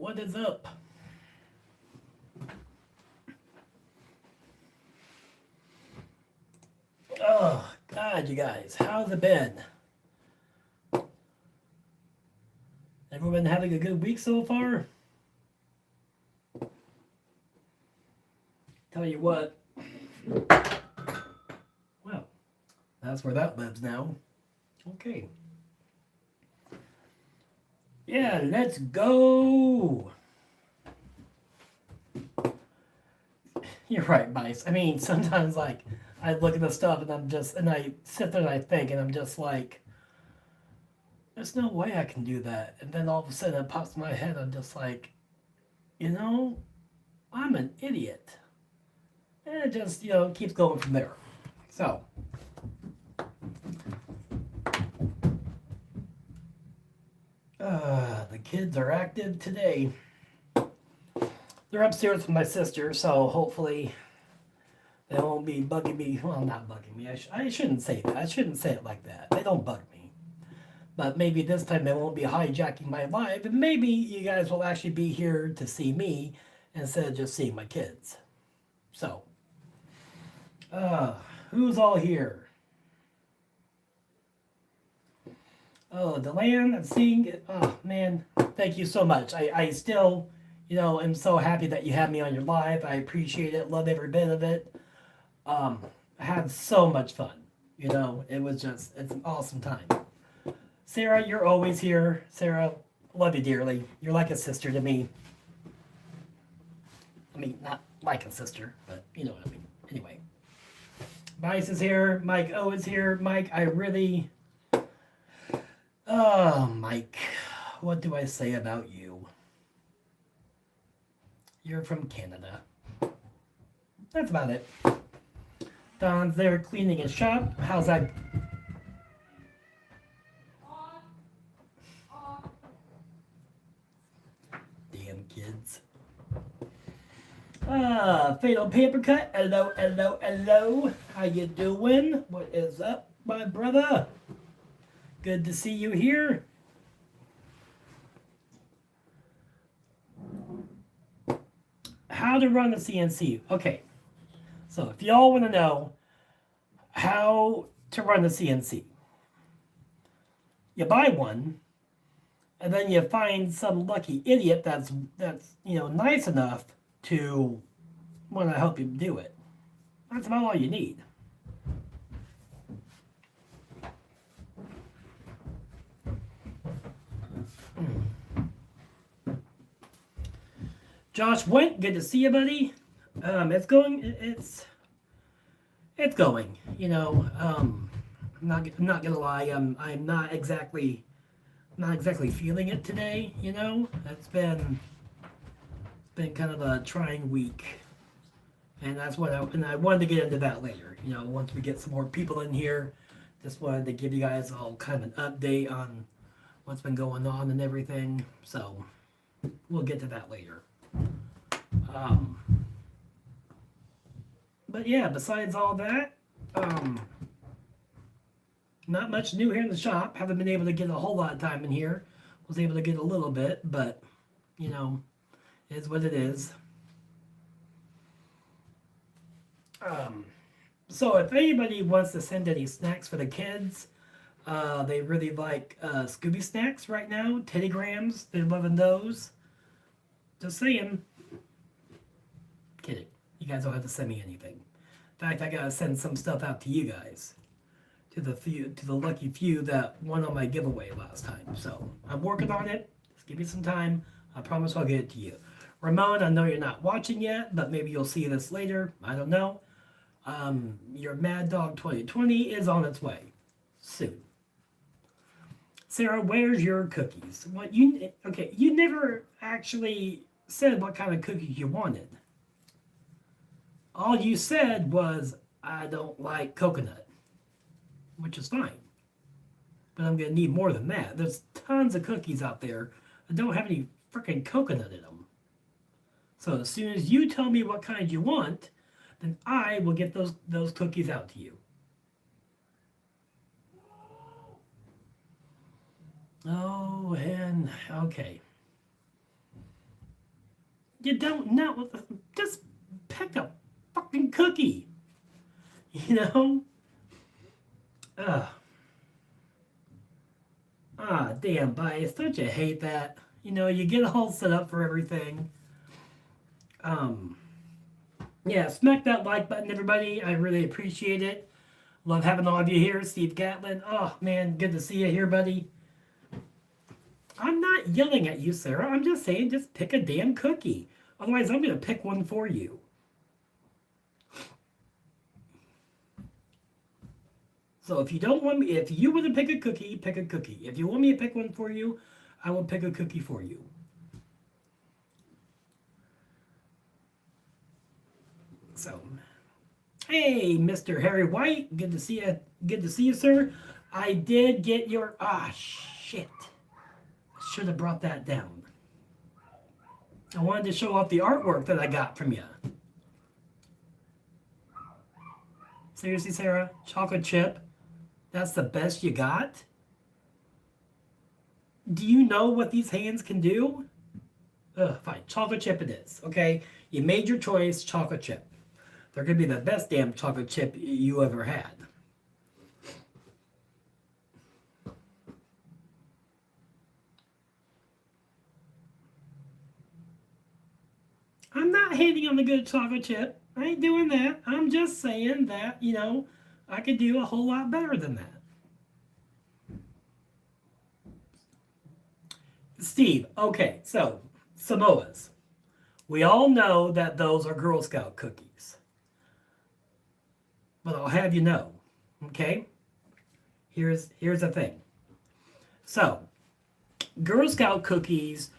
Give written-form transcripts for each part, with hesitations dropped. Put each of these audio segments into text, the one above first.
What is up? Oh, God, you guys. How's it been? Everyone having a good week so far? Tell you what. Well, that's where that lives now. Okay. Yeah, let's go. You're right, Mice. I mean, sometimes, like, I look at the stuff and I sit there and I think, and I'm just like, there's no way I can do that. And then all of a sudden it pops in my head. I'm just like, you know, I'm an idiot. And it just, keeps going from there. So, the kids are active today. They're upstairs with my sister, so hopefully they won't be bugging me. Well, not bugging me. I shouldn't say that. I shouldn't say it like that. They don't bug me. But maybe this time they won't be hijacking my live, and maybe you guys will actually be here to see me instead of just seeing my kids. So, who's all here? Oh, Deland, I'm seeing it. Oh, man, thank you so much. I still, am so happy that you had me on your live. I appreciate it. Love every bit of it. I had so much fun. It's an awesome time. Sarah, you're always here. Sarah, love you dearly. You're like a sister to me. I mean, not like a sister, but you know what I mean. Anyway. Vice is here. Mike O is here. Mike, Mike, what do I say about you? You're from Canada. That's about it. Don's there cleaning his shop. How's that? Damn kids. Fatal Paper Cut. Hello, hello, hello. How you doing? What is up, my brother? Good to see you here. How to run a CNC. Okay. So if y'all want to know how to run a CNC, you buy one, and then you find some lucky idiot that's nice enough to want to help you do it. That's about all you need. Josh Went, good to see you, buddy. It's going. It's going. I'm not gonna lie. I'm not exactly feeling it today. It's been kind of a trying week, and that's what I wanted to get into that later. Once we get some more people in here, just wanted to give you guys all kind of an update on what's been going on and everything. So we'll get to that later. But yeah, besides all that, not much new here in the shop. Haven't been able to get a whole lot of time in here. Was able to get a little bit, but it is what it is. So if anybody wants to send any snacks for the kids, they really like Scooby snacks right now. Teddy Grahams, they're loving those. Just saying. Kidding. You guys don't have to send me anything. In fact, I gotta send some stuff out to you guys. To the lucky few that won on my giveaway last time. So I'm working on it. Just give me some time. I promise I'll get it to you. Ramon, I know you're not watching yet, but maybe you'll see this later. I don't know. Your Mad Dog 2020 is on its way soon. Sarah, where's your cookies? You never actually said what kind of cookies you wanted. All you said was, I don't like coconut, which is fine. But I'm going to need more than that. There's tons of cookies out there that don't have any freaking coconut in them. So as soon as you tell me what kind you want, then I will get those cookies out to you. Oh, and okay. You don't know. Just pick a fucking cookie. You know? Ugh. Ah, damn, bias. Don't you hate that? You know, you get all set up for everything. Um, yeah, smack that like button, everybody. I really appreciate it. Love having all of you here. Steve Gatlin. Oh, man, good to see you here, buddy. I'm not yelling at you, Sarah. I'm just saying just pick a damn cookie. Otherwise, I'm going to pick one for you. So if you don't want me, if you want to pick a cookie, pick a cookie. If you want me to pick one for you, I will pick a cookie for you. So, hey, Mr. Harry White, good to see you. Good to see you, sir. I did get your. Ah, shit. Should have brought that down. I wanted to show off the artwork that I got from you. Seriously, Sarah? Chocolate chip? That's the best you got? Do you know what these hands can do? Ugh, fine. Chocolate chip it is, okay? You made your choice, chocolate chip. They're going to be the best damn chocolate chip you ever had. I'm not hating on the good chocolate chip. I ain't doing that. I'm just saying that, you know, I could do a whole lot better than that. Steve, okay, so Samoas. We all know that those are Girl Scout cookies. But I'll have you know, okay? Here's the thing. So, Girl Scout cookies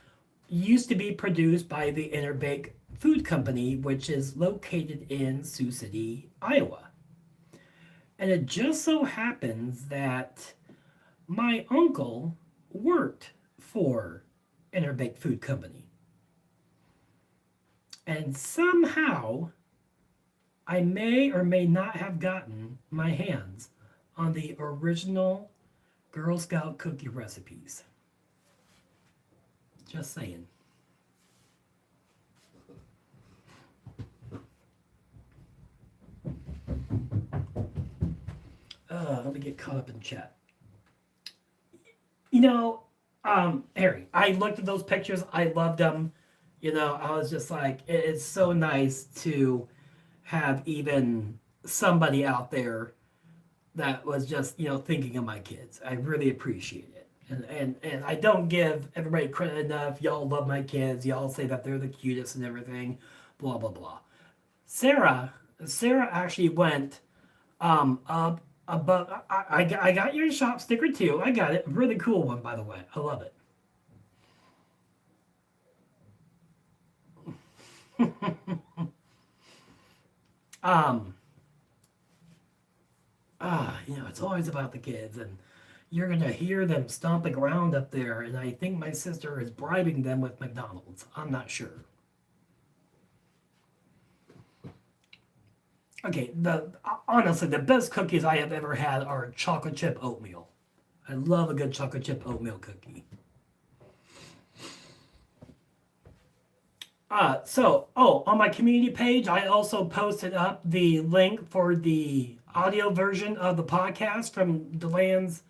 used to be produced by the Interbake Food Company, which is located in Sioux City, Iowa. And it just so happens that my uncle worked for Interbake Food Company. And somehow I may or may not have gotten my hands on the original Girl Scout cookie recipes. Just saying. Let me get caught up in chat. You know, Harry, I looked at those pictures. I loved them. You know, I was just like, it's so nice to have even somebody out there that was just, you know, thinking of my kids. I really appreciate it. And I don't give everybody credit enough. Y'all love my kids. Y'all say that they're the cutest and everything. Blah, blah, blah. Sarah actually went up above. I got your shop sticker too. I got it. Really cool one, by the way. I love it. um, you know, it's always about the kids, and you're gonna hear them stomping around up there, and I think my sister is bribing them with McDonald's. I'm not sure. Okay, honestly, the best cookies I have ever had are chocolate chip oatmeal. I love a good chocolate chip oatmeal cookie. On my community page, I also posted up the link for the audio version of the podcast from Deland's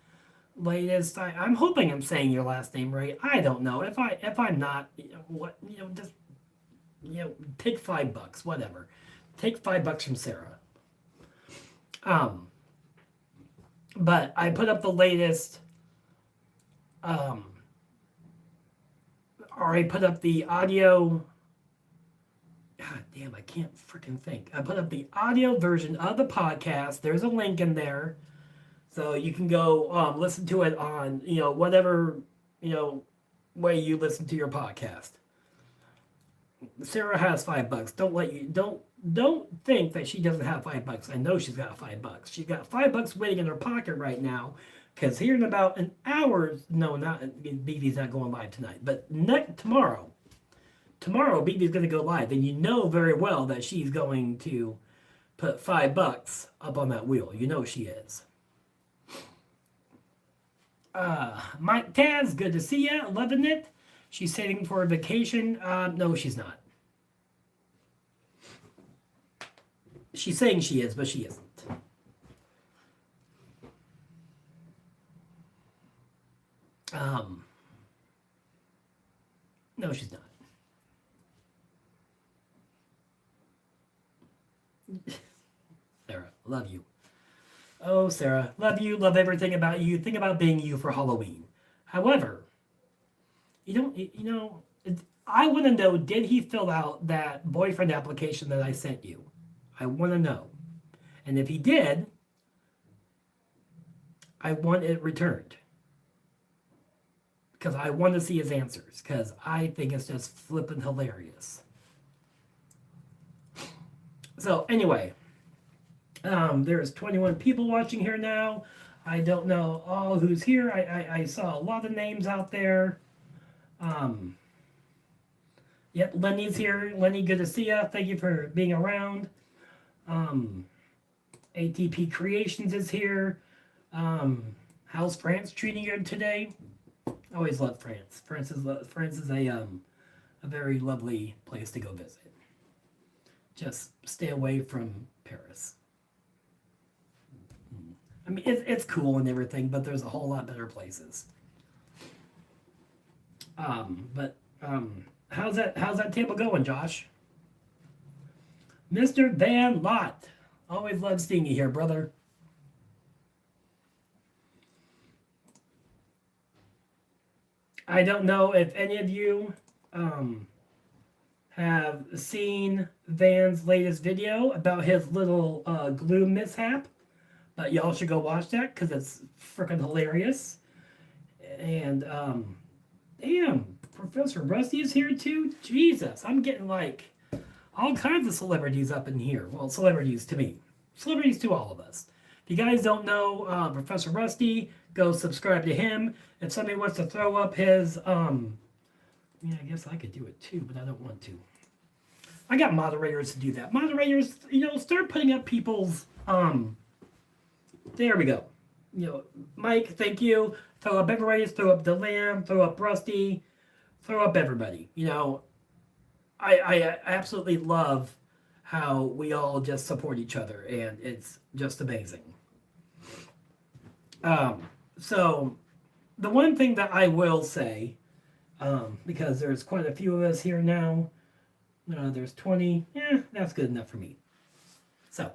latest. I'm hoping I'm saying your last name right. I don't know if I'm not. You know, what you know, just take $5, whatever. Take $5 from Sarah. But I put up the latest. Or I put up the audio. God damn, I can't freaking think. I put up the audio version of the podcast. There's a link in there. So you can go listen to it on, whatever, way you listen to your podcast. Sarah has $5. Don't think that she doesn't have $5. I know she's got $5. She's got $5 waiting in her pocket right now. Because here in about an hour, no, not BB's not going live tonight, but tomorrow, BB's going to go live, and you know very well that she's going to put $5 up on that wheel. You know she is. Mike Taz, good to see you. Loving it. She's saving for a vacation. No, she's not. She's saying she is, but she isn't. No, she's not. Sarah, love you. Oh, Sarah, love you, love everything about you. Think about being you for Halloween. However, I want to know, did he fill out that boyfriend application that I sent you? I want to know. And if he did, I want it returned. Because I want to see his answers. Because I think it's just flippin' hilarious. So, anyway, there's 21 people watching here now. I don't know all who's here. I saw a lot of names out there. Yep, Lenny's here. Lenny, good to see you. Thank you for being around. ATP Creations is here. How's France treating you today? I always love France. France is a very lovely place to go visit. Just stay away from Paris. I mean, it's cool and everything, but there's a whole lot better places. How's that table going, Josh? Mr. Van Lot. Always love seeing you here, brother. I don't know if any of you have seen Van's latest video about his little glue mishap, but y'all should go watch that because it's freaking hilarious. And damn, Professor Rusty is here too. Jesus, I'm getting like all kinds of celebrities up in here. Well, celebrities to me, celebrities to all of us. If you guys don't know Professor Rusty, go subscribe to him. If somebody wants to throw up his, I guess I could do it too, but I don't want to. I got moderators to do that. Moderators, start putting up people's, there we go. Mike, thank you. Throw up everybody, throw up the Lamb, throw up Rusty, throw up everybody. I absolutely love how we all just support each other, and it's just amazing. So the one thing that I will say, because there's quite a few of us here now, there's 20, that's good enough for me. So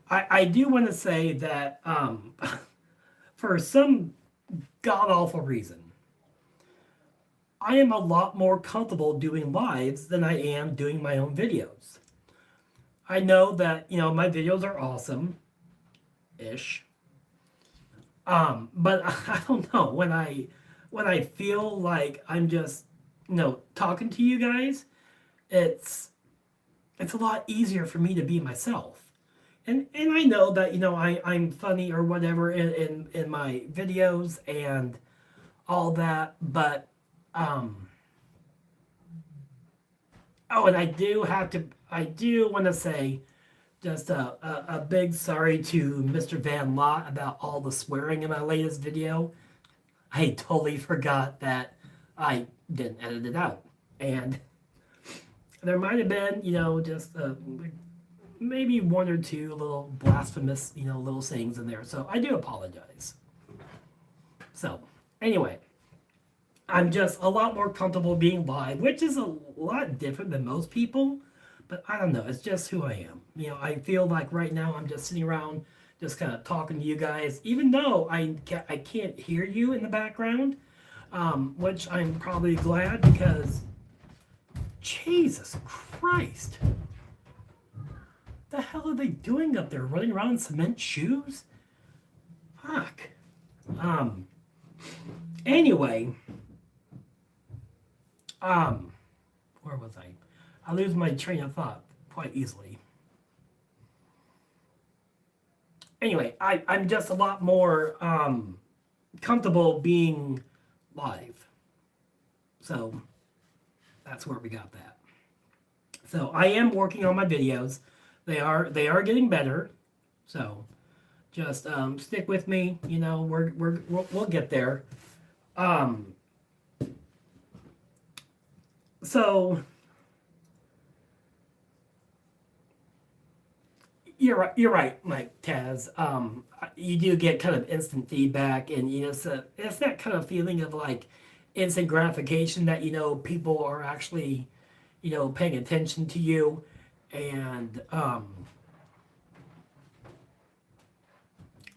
I do want to say that for some god-awful reason, I am a lot more comfortable doing lives than I am doing my own videos. I know that, my videos are awesome-ish. But I don't know, when I feel like I'm just, talking to you guys, it's a lot easier for me to be myself. And I know that, I'm funny or whatever in my videos and all that, but and I do want to say just a big sorry to Mr. Van Lot about all the swearing in my latest video. I totally forgot that I didn't edit it out. And there might have been, just maybe one or two little blasphemous, little sayings in there. So I do apologize. So, anyway, I'm just a lot more comfortable being live, which is a lot different than most people. But I don't know, it's just who I am. I feel like right now I'm just sitting around just kind of talking to you guys, even though I can't hear you in the background, which I'm probably glad because, Jesus Christ, the hell are they doing up there? Running around in cement shoes? Fuck. Anyway, where was I? I lose my train of thought quite easily. Anyway, I'm just a lot more comfortable being live. So that's where we got that. So I am working on my videos. They are getting better. So just stick with me. We'll get there. So You're right, Mike Taz. You do get kind of instant feedback, and it's that kind of feeling of like instant gratification that people are actually paying attention to you, and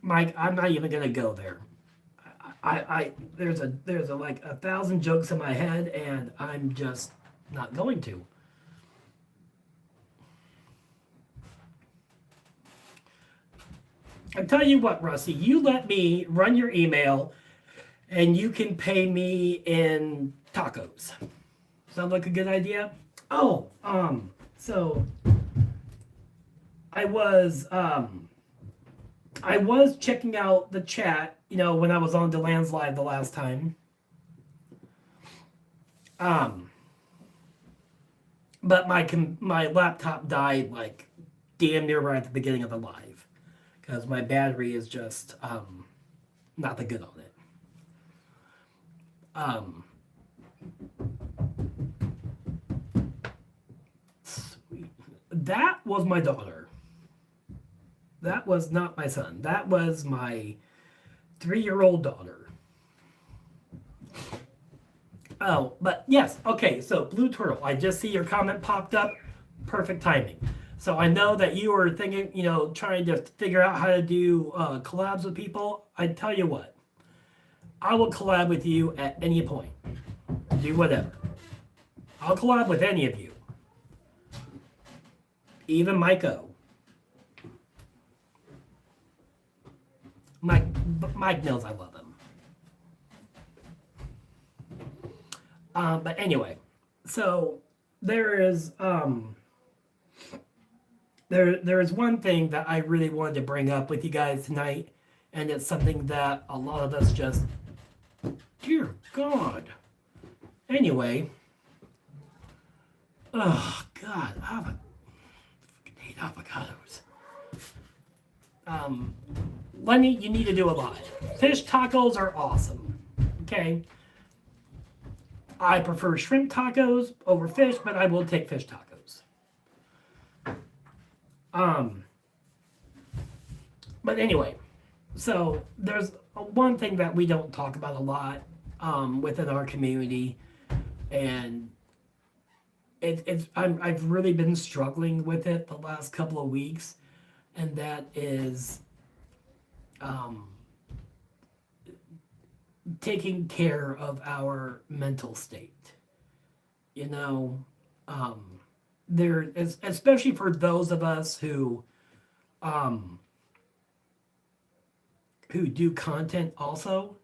Mike, I'm not even gonna go there. There's like 1,000 jokes in my head, and I'm just not going to. I tell you what, Rusty, you let me run your email, and you can pay me in tacos. Sound like a good idea? Oh, so I was I was checking out the chat, when I was on DeLand's live the last time. But my laptop died like damn near right at the beginning of the live because my battery is just not that good on it. Sweet. That was my daughter. That was not my son. That was my 3-year-old daughter. Oh, but yes, okay, so Blue Turtle, I just see your comment popped up. Perfect timing. So I know that you were thinking, trying to figure out how to do collabs with people. I tell you what, I will collab with you at any point. Do whatever. I'll collab with any of you. Even Mike O. Mike knows I love him. But anyway, so there is there is one thing that I really wanted to bring up with you guys tonight, and it's something that a lot of us just, dear God. Anyway, oh God, I hate avocados. Lenny, you need to do a lot. Fish tacos are awesome. Okay. I prefer shrimp tacos over fish, but I will take fish tacos. But anyway, so there's one thing that we don't talk about a lot within our community, and I've really been struggling with it the last couple of weeks, and that is taking care of our mental state. There is, especially for those of us who do content also.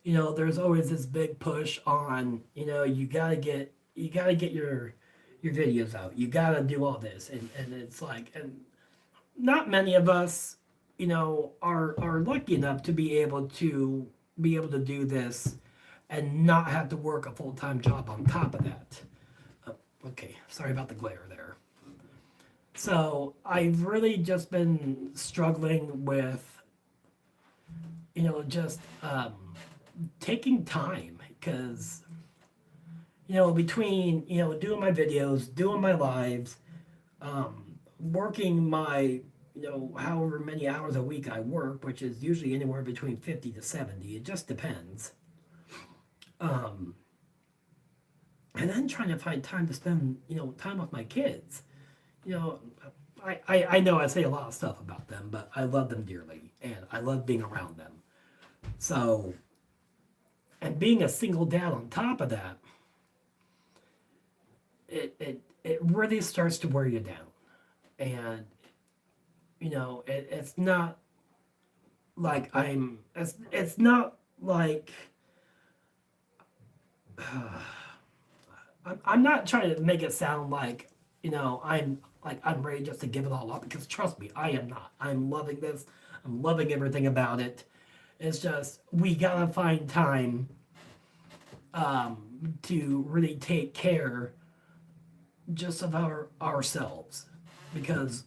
There's always this big push on, you gotta get your videos out. You gotta do all this, and it's like, and not many of us, are lucky enough to be able to do this and not have to work a full-time job on top of that. Okay, sorry about the glare there. So I've really just been struggling with, just taking time, because, between, doing my videos, doing my lives, working my, however many hours a week I work, which is usually anywhere between 50 to 70, it just depends. And then trying to find time to spend, time with my kids. I know I say a lot of stuff about them, but I love them dearly, and I love being around them. So, and being a single dad on top of that, it really starts to wear you down. And, it's not like it's not like, I'm not trying to make it sound like, I'm ready just to give it all up, because trust me, I am not. I'm loving this. I'm loving everything about it. It's just, we gotta find time to really take care just of ourselves, because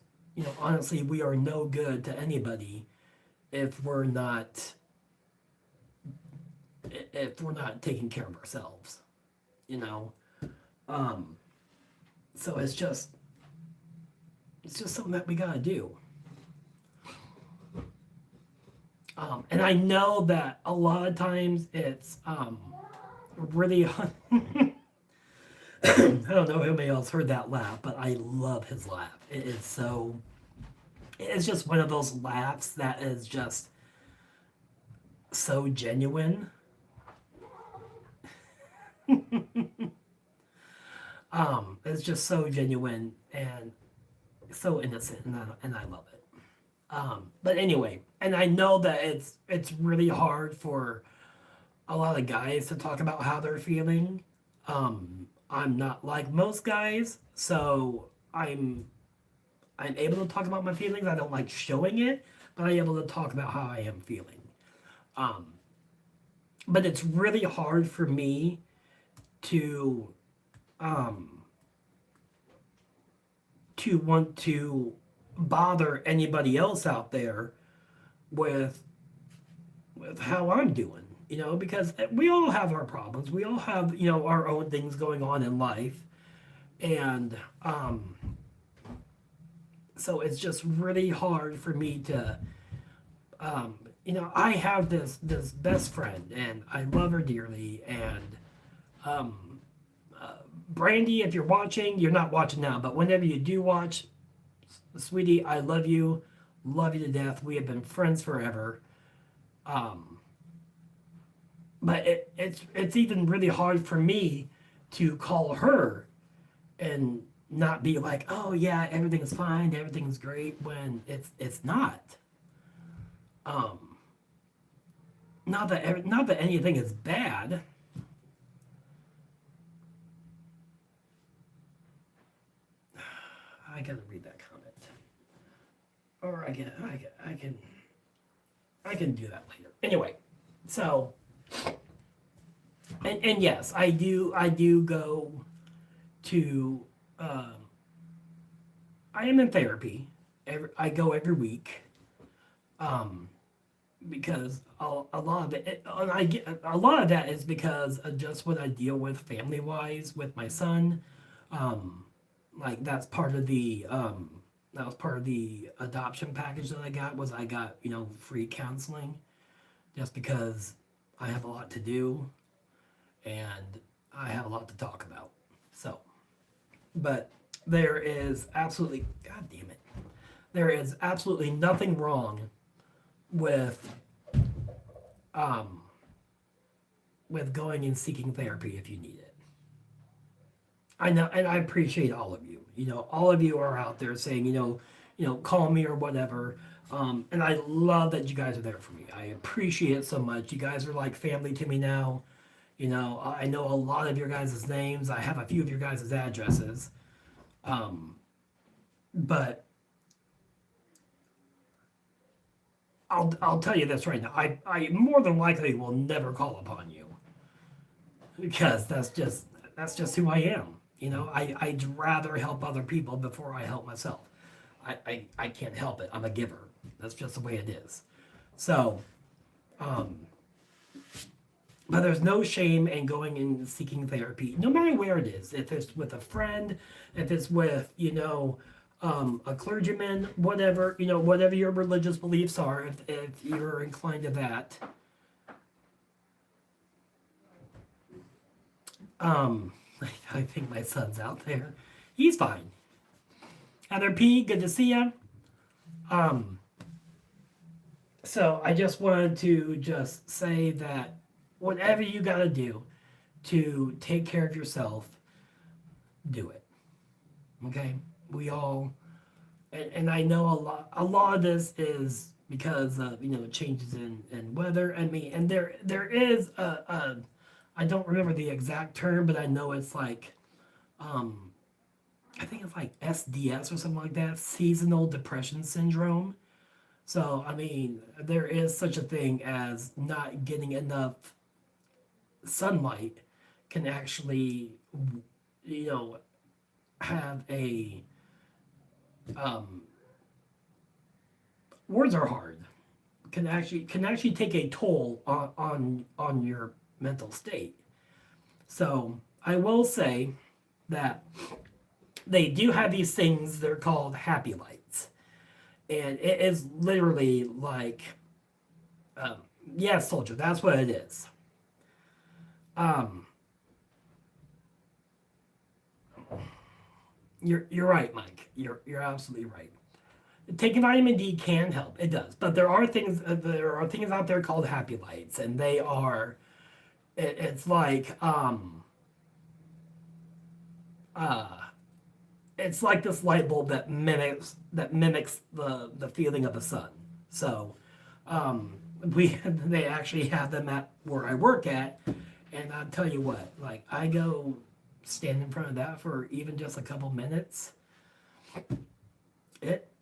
honestly, we are no good to anybody if we're not taking care of ourselves. So it's just something that we gotta do. And I know that a lot of times it's really. I don't know if anybody else heard that laugh, but I love his laugh. It is so. It's just one of those laughs that is just so genuine. It's just so genuine and so innocent, and I love it. But anyway, and I know that it's really hard for a lot of guys to talk about how they're feeling. I'm not like most guys, so I'm able to talk about my feelings. I don't like showing it, but I'm able to talk about how I am feeling. Um, but it's really hard for me to um, want to bother anybody else out there with how I'm doing. Because we all have our problems. We all have our own things going on in life, and so it's just really hard for me to I have this best friend, and I love her dearly. And um, Brandy, if you're watching, you're not watching now, but whenever you do watch, sweetie, I love you to death. We have been friends forever. Um, but it's even really hard for me to call her and not be like, oh yeah, everything's fine, everything's great, when it's not. Um, not that anything is bad. I gotta read that comment, or I can do that later. Anyway, so and yes, I do go to I am in therapy. I go every week. Um, because a lot of it, and I get a lot of that is because of just what I deal with family wise with my son. Um, like that was part of the adoption package that I got, was I got free counseling, just because I have a lot to do and I have a lot to talk about. So, but there is absolutely, God damn it, there is absolutely nothing wrong with um, going and seeking therapy if you need it. I know, and I appreciate all of you. All of you are out there saying, call me or whatever. And I love that you guys are there for me. I appreciate it so much. You guys are like family to me now. I know a lot of your guys' names. I have a few of your guys' addresses. Um, but I'll tell you this right now. I more than likely will never call upon you, because that's just who I am. I'd rather help other people before I help myself. I can't help it. I'm a giver. That's just the way it is. So, um, but there's no shame in going and seeking therapy, no matter where it is. If it's with a friend, if it's with, a clergyman, whatever, whatever your religious beliefs are, if you're inclined to that. Um, I think my son's out there. He's fine. Heather P, good to see you. Um, so I just wanted to just say that whatever you got to do to take care of yourself, do it. Okay? We all, and I know a lot of this is because of changes in weather. I mean, and there is a I don't remember the exact term, but I know it's like um, I think it's like SDS or something like that, seasonal depression syndrome. So, I mean, there is such a thing as not getting enough sunlight can actually, you know, have a, um, words are hard, can actually take a toll on your mental state. So, I will say that they do have these things, they're called happy lights. And it is literally like Um, yeah, soldier, that's what it is. Um, you're right, Mike. You're absolutely right. Taking vitamin D can help. It does, but there are things out there called happy lights, and they are it's like uh it's like this light bulb that mimics the feeling of the sun. So we they actually have them at where I work at, and I'll tell you what, like I go stand in front of that for even just a couple minutes.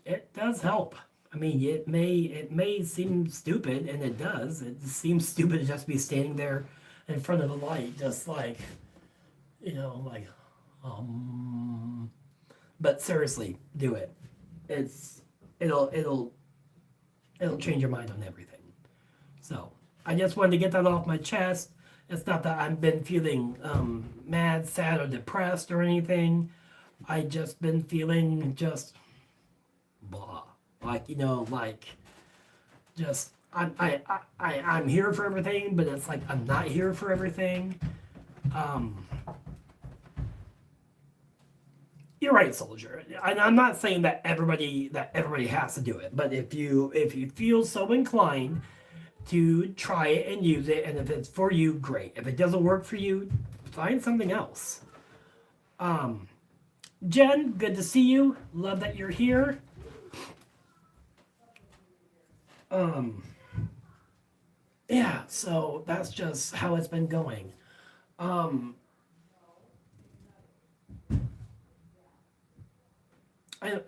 It does help. I mean, it may seem stupid, and it does. It seems stupid to just be standing there in front of a light, just like like um. But seriously, do it. It's it'll it'll it'll change your mind on everything. So I just wanted to get that off my chest. It's not that I've been feeling mad, sad, or depressed or anything. I just been feeling just blah. Like like just I'm here for everything, but it's like I'm not here for everything. Um, you're right, soldier. I'm not saying that everybody has to do it, but if you feel so inclined to try it and use it, and if it's for you, great. If it doesn't work for you, find something else. Um, Jen, good to see you. Love that you're here. Um, yeah, so that's just how it's been going. Um,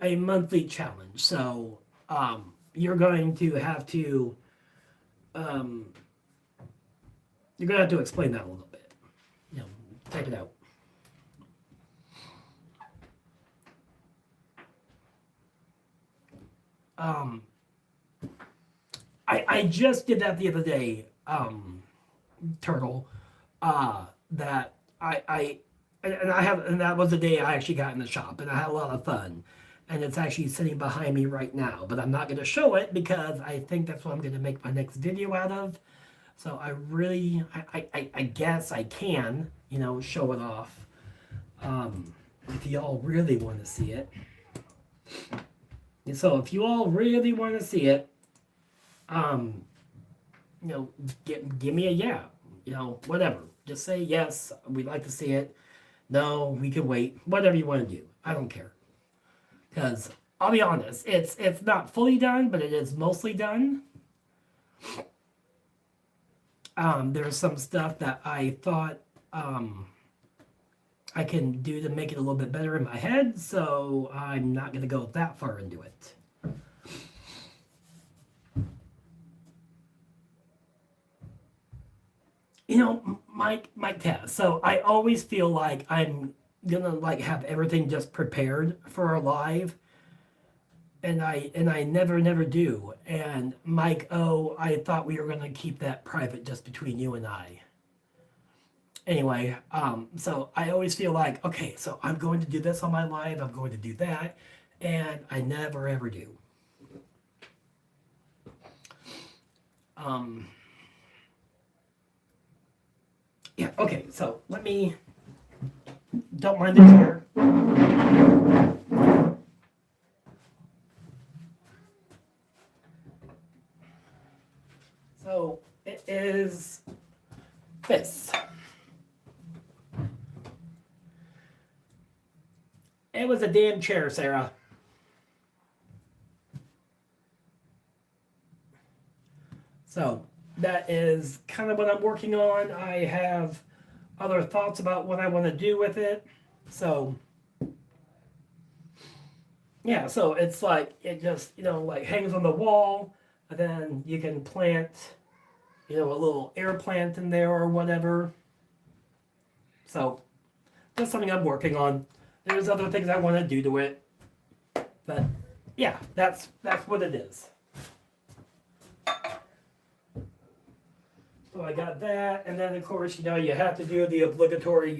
a monthly challenge. So you're going to have to um, explain that a little bit. You know, take it out. Um, I just did that the other day, Turtle. That I and I have and that was the day I actually got in the shop, and I had a lot of fun. And it's actually sitting behind me right now, but I'm not going to show it because I think that's what I'm going to make my next video out of. So I really, I guess I can, show it off, if y'all really want to see it. And so if you all really want to see it, um, give me a yeah, whatever. Just say yes, we'd like to see it. No, we can wait. Whatever you want to do, I don't care. Because I'll be honest, it's not fully done, but it is mostly done. There's some stuff that I thought I can do to make it a little bit better in my head, so I'm not going to go that far into it. Mike Taz. So I always feel like I'm gonna like have everything just prepared for a live, and I never do. And Mike, oh, I thought we were gonna keep that private just between you and I. Anyway, so I always feel like, okay, so I'm going to do this on my live, I'm going to do that, and I never ever do. Yeah, okay, so don't mind the chair. So it is this. It was a damn chair, Sarah. So that is kind of what I'm working on. I have other thoughts about what I want to do with it. So yeah, so it's like it just like hangs on the wall, and then you can plant a little air plant in there or whatever. So that's something I'm working on. There's other things I want to do to it, but yeah, that's what it is. So I got that, and then of course, you have to do the obligatory,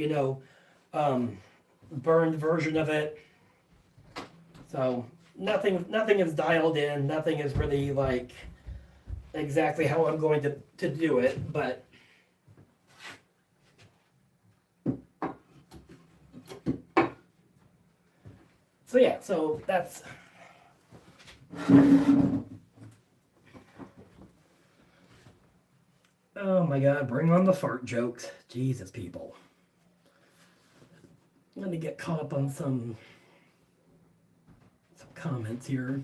burned version of it. So nothing is dialed in. Nothing is really like exactly how I'm going to do it, but so yeah, so that's oh my god, bring on the fart jokes. Jesus people. Let me get caught up on some comments here.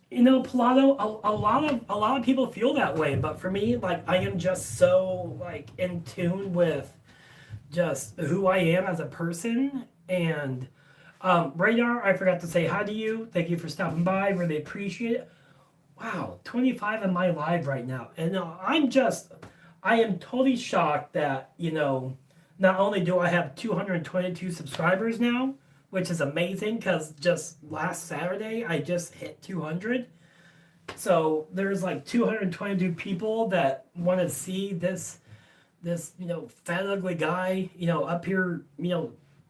You know, Pilato, a lot of people feel that way, but for me, like I am just so like in tune with just who I am as a person. And Radar, I forgot to say hi to you. Thank you for stopping by. Really appreciate it. Wow, 25 in my live right now, and I am totally shocked that not only do I have 222 subscribers now, which is amazing because just last Saturday I just hit 200. So there's like 222 people that want to see this fat ugly guy up here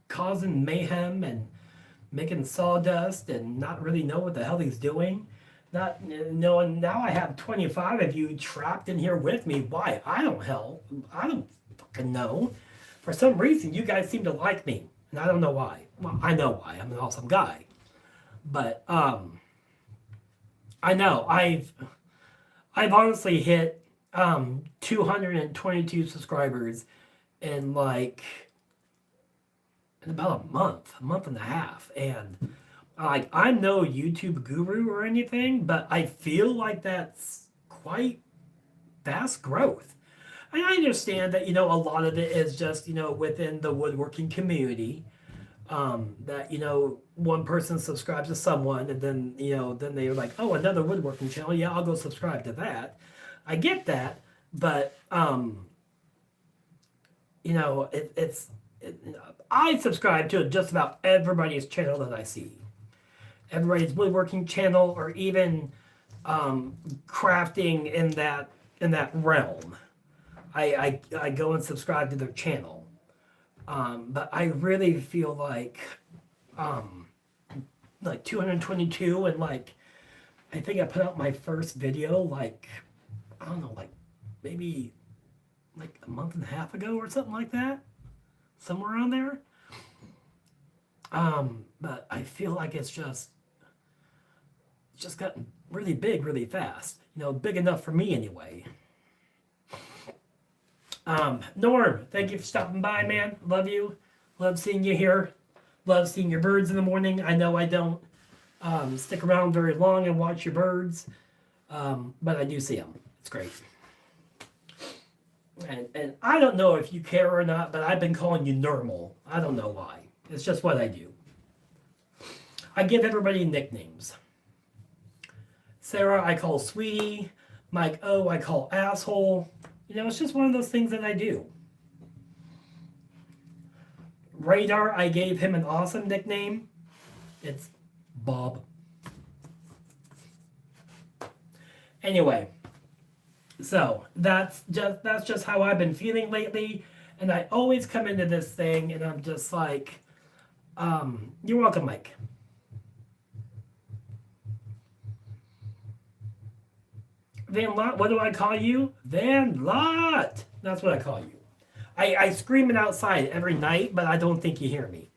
causing mayhem and making sawdust and not really know what the hell he's doing. Not knowing now I have 25 of you trapped in here with me. Why? I don't fucking know. For some reason, you guys seem to like me, and I don't know why. Well, I know why. I'm an awesome guy, but I know I've honestly hit 222 subscribers in like in about a month and a half, and like I'm no YouTube guru or anything, but I feel like that's quite fast growth. And I understand that a lot of it is just within the woodworking community. That one person subscribes to someone, and then they're like, oh, another woodworking channel. Yeah, I'll go subscribe to that. I get that, but I subscribe to just about everybody's channel that I see. Everybody's woodworking channel, or even crafting in that realm. I go and subscribe to their channel. But I really feel like 222, and like I think I put out my first video like I don't know, like maybe like a month and a half ago or something like that, somewhere around there. But I feel like it's just gotten really big really fast. Big enough for me anyway. Norm, thank you for stopping by, man. Love you. Love seeing you here. Love seeing your birds in the morning. I know I don't stick around very long and watch your birds, but I do see them. It's great. And I don't know if you care or not, but I've been calling you normal. I don't know why. It's just what I do. I give everybody nicknames. Sarah, I call sweetie. Mike O, I call asshole. It's just one of those things that I do. Radar, I gave him an awesome nickname. It's Bob. Anyway, so that's just how I've been feeling lately, and I always come into this thing and I'm just like, you're welcome, Mike. Van Lot, what do I call you? Van Lot. That's what I call you. I scream it outside every night, but I don't think you hear me.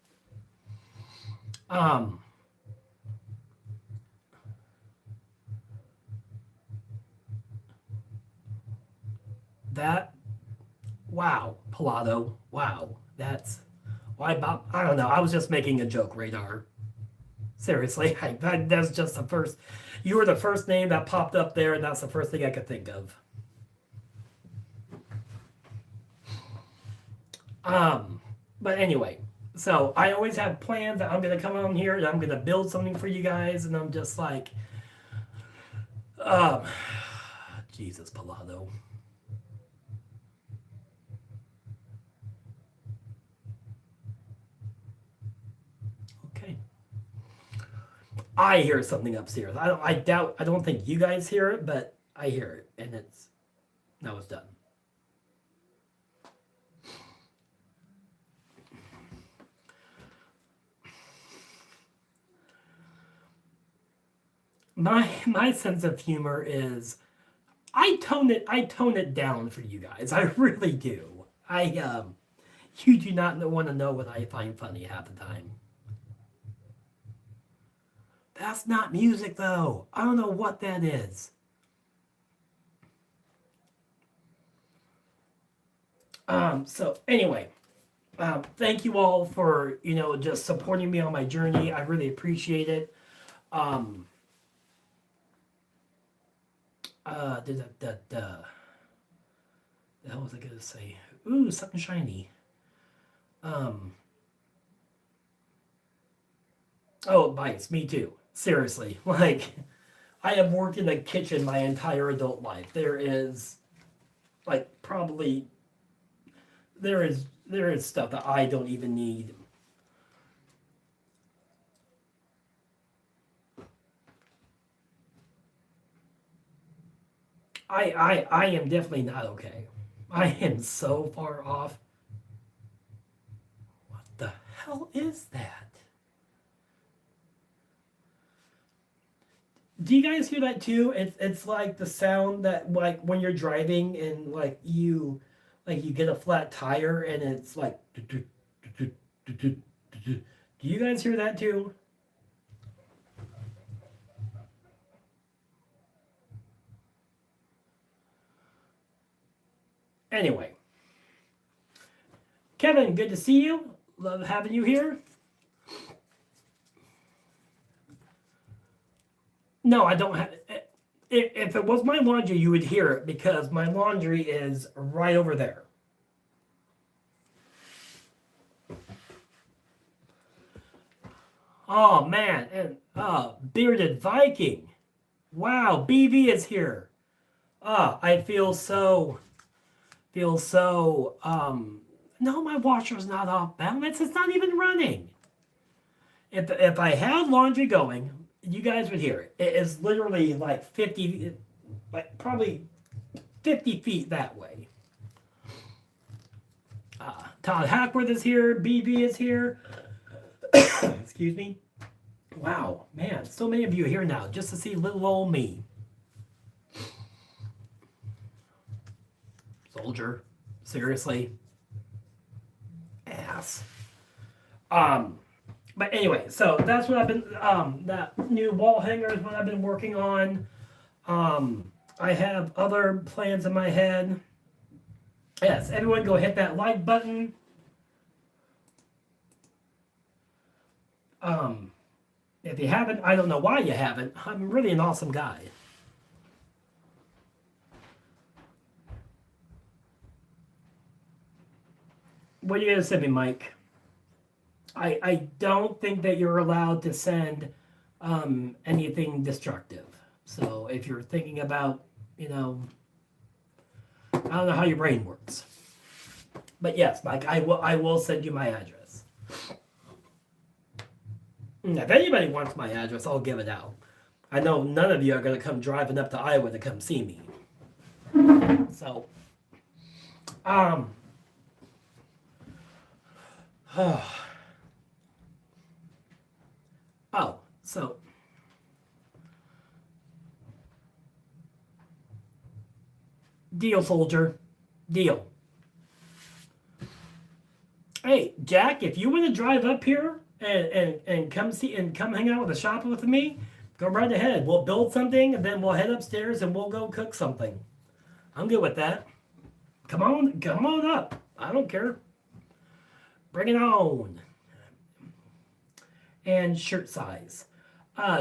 That, wow, Pilato, wow, that's, why, Bob, I don't know, I was just making a joke, Radar. Seriously, that's just the first, you were the first name that popped up there, and that's the first thing I could think of. But anyway, so I always have plans that I'm going to come on here and I'm going to build something for you guys, and I'm just like, Jesus, Pilato. Okay. I hear something upstairs. I don't think you guys hear it, but I hear it, and now it's done. my sense of humor is I tone it down for you guys. I really do. You do not want to know what I find funny half the time. That's not music though. I don't know what that is. So anyway, thank you all for just supporting me on my journey. I really appreciate it. Um, da, da, da, da. The hell was I gonna say? Ooh, something shiny. Um, oh, bites. Me too. Seriously, like I have worked in the kitchen my entire adult life. There is, like, probably there is stuff that I don't even need. I am definitely not okay. I am so far off. What the hell is that? Do you guys hear that too? It's like the sound that, like, when you're driving and like you get a flat tire and it's like do you guys hear that too? Anyway, Kevin, good to see you. Love having you here. No, I don't have. If it was my laundry, you would hear it because my laundry is right over there. Oh man, and bearded Viking. Wow, BV is here. I feel so. No, my washer's not off balance. It's not even running. If I had laundry going, you guys would hear it. It is literally like 50, like probably 50 feet that way. Todd Hackworth is here. BB is here. Excuse me. Wow, man, so many of you here now just to see little old me. Soldier, seriously, ass. But anyway, so that's what I've been. That new wall hanger is what I've been working on. I have other plans in my head. Yes, everyone, go hit that like button. If you haven't, I don't know why you haven't. I'm really an awesome guy. What are you gonna send me, Mike? I don't think that you're allowed to send anything destructive. So if you're thinking about, I don't know how your brain works. But yes, Mike, I will send you my address. If anybody wants my address, I'll give it out. I know none of you are going to come driving up to Iowa to come see me. So, oh, so deal, soldier, deal. Hey, Jack, if you want to drive up here and come see and come hang out with the shop with me, go right ahead. We'll build something and then we'll head upstairs and we'll go cook something. I'm good with that. Come on up. I don't care. Bring it on. And shirt size.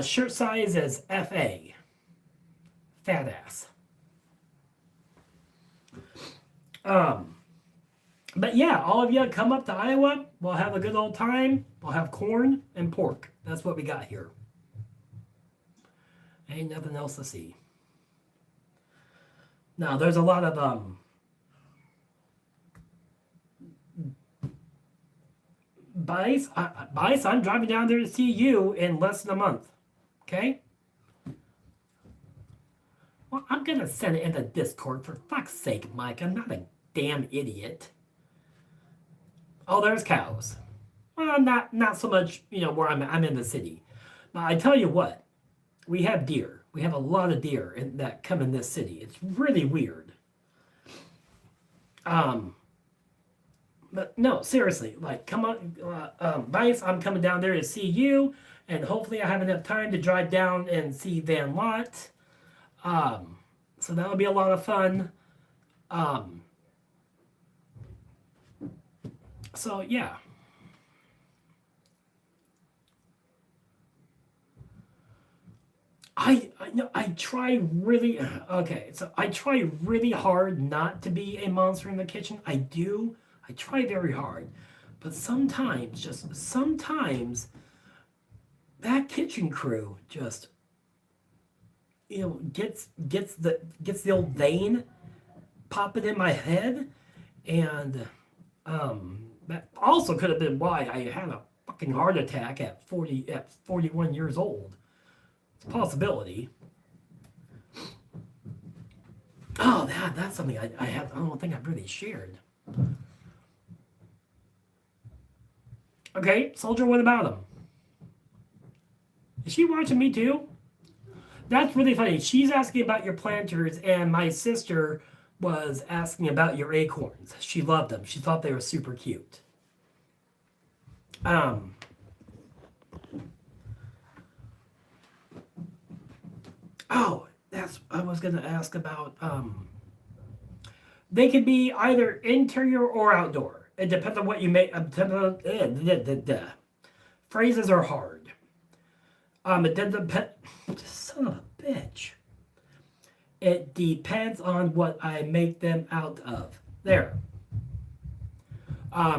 Shirt size is FA. Fat ass. But yeah, all of you come up to Iowa. We'll have a good old time. We'll have corn and pork. That's what we got here. Ain't nothing else to see. Now, there's a lot of Bice, I'm driving down there to see you in less than a month. Okay? Well, I'm going to send it in the Discord for fuck's sake, Mike. I'm not a damn idiot. Oh, there's cows. Well, not so much, where I'm in the city. But I tell you what, We have deer. We have a lot of deer that come in this city. It's really weird. But no, seriously, like, come on, Vice, I'm coming down there to see you, and hopefully I have enough time to drive down and see Van Lot. So that'll be a lot of fun. So yeah. I try really okay. So I try really hard not to be a monster in the kitchen. I do. I try very hard, but sometimes, just sometimes, that kitchen crew just gets the old vein popping in my head, and that also could have been why I had a fucking heart attack at 41 years old. It's a possibility. Oh, that's something I don't think I've really shared. Okay, Soldier, what about him? Is she watching me too? That's really funny. She's asking about your planters, and my sister was asking about your acorns. She loved them. She thought they were super cute. Oh, I was gonna ask about they could be either interior or outdoor. It depends on what you make. Phrases are hard. It does depend. Son of a bitch. It depends on what I make them out of. There.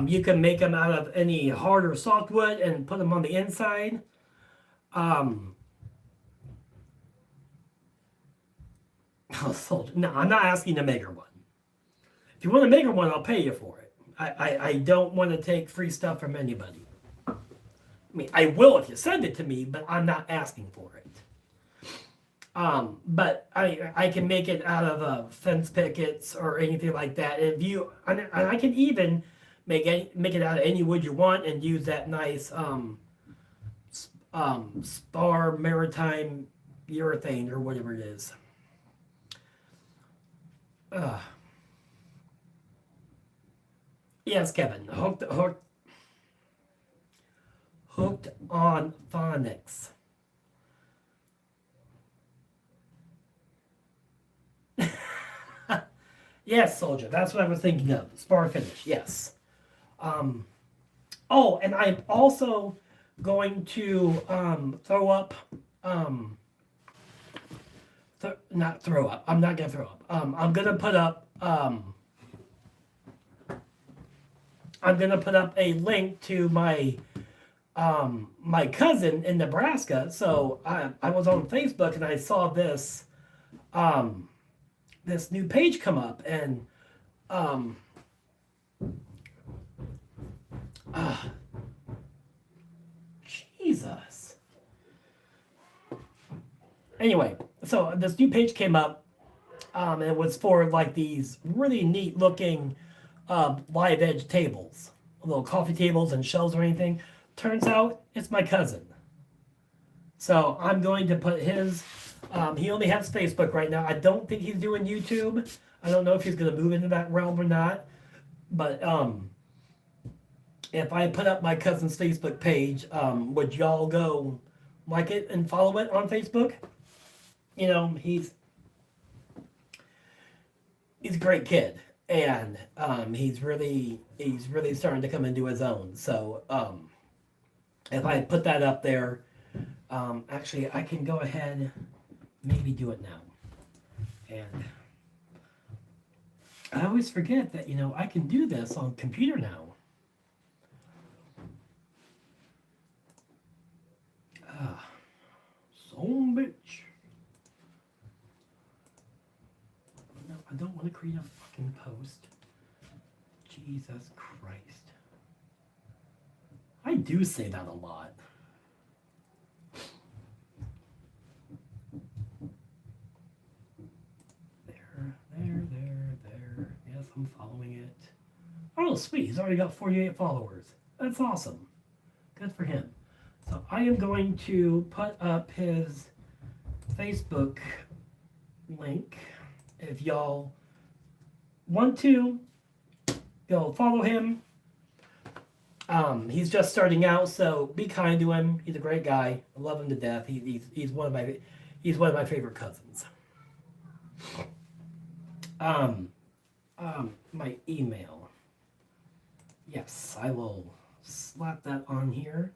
You can make them out of any hard or soft wood and put them on the inside. Oh, soldier. No, I'm not asking to make her one. If you want to make her one, I'll pay you for it. I don't want to take free stuff from anybody. I mean, I will if you send it to me, but I'm not asking for it. But I can make it out of fence pickets or anything like that. And I can even make it out of any wood you want and use that nice spar maritime urethane or whatever it is. Yes, Kevin. Hooked on phonics. Yes, Soldier. That's what I was thinking of. Spar finish. Yes. Oh, and I'm also going to throw up. Not throw up. I'm not gonna throw up. I'm gonna put up. I'm gonna put up a link to my my cousin in Nebraska. So I was on Facebook and I saw this this new page come up, and Jesus. Anyway, so this new page came up, and it was for like these really neat looking live edge tables, little coffee tables and shelves or anything. Turns out it's my cousin. So I'm going to put his. He only has Facebook right now. I don't think he's doing YouTube. I don't know if he's going to move into that realm or not. But if I put up my cousin's Facebook page, would y'all go like it and follow it on Facebook? You know, he's a great kid, and he's really starting to come into his own. So if I put that up there, actually I can go ahead, maybe do it now. And I always forget that, I can do this on computer now. Son bitch. No, I don't want to create a fucking post. Jesus Christ. I do say that a lot. There. Yes, I'm following it. Oh, sweet. He's already got 48 followers. That's awesome. Good for him. So I am going to put up his Facebook link if y'all want to go follow him. He's just starting out, so be kind to him. He's a great guy. I love him to death. He's one of my favorite cousins. My email. Yes, I will slap that on here.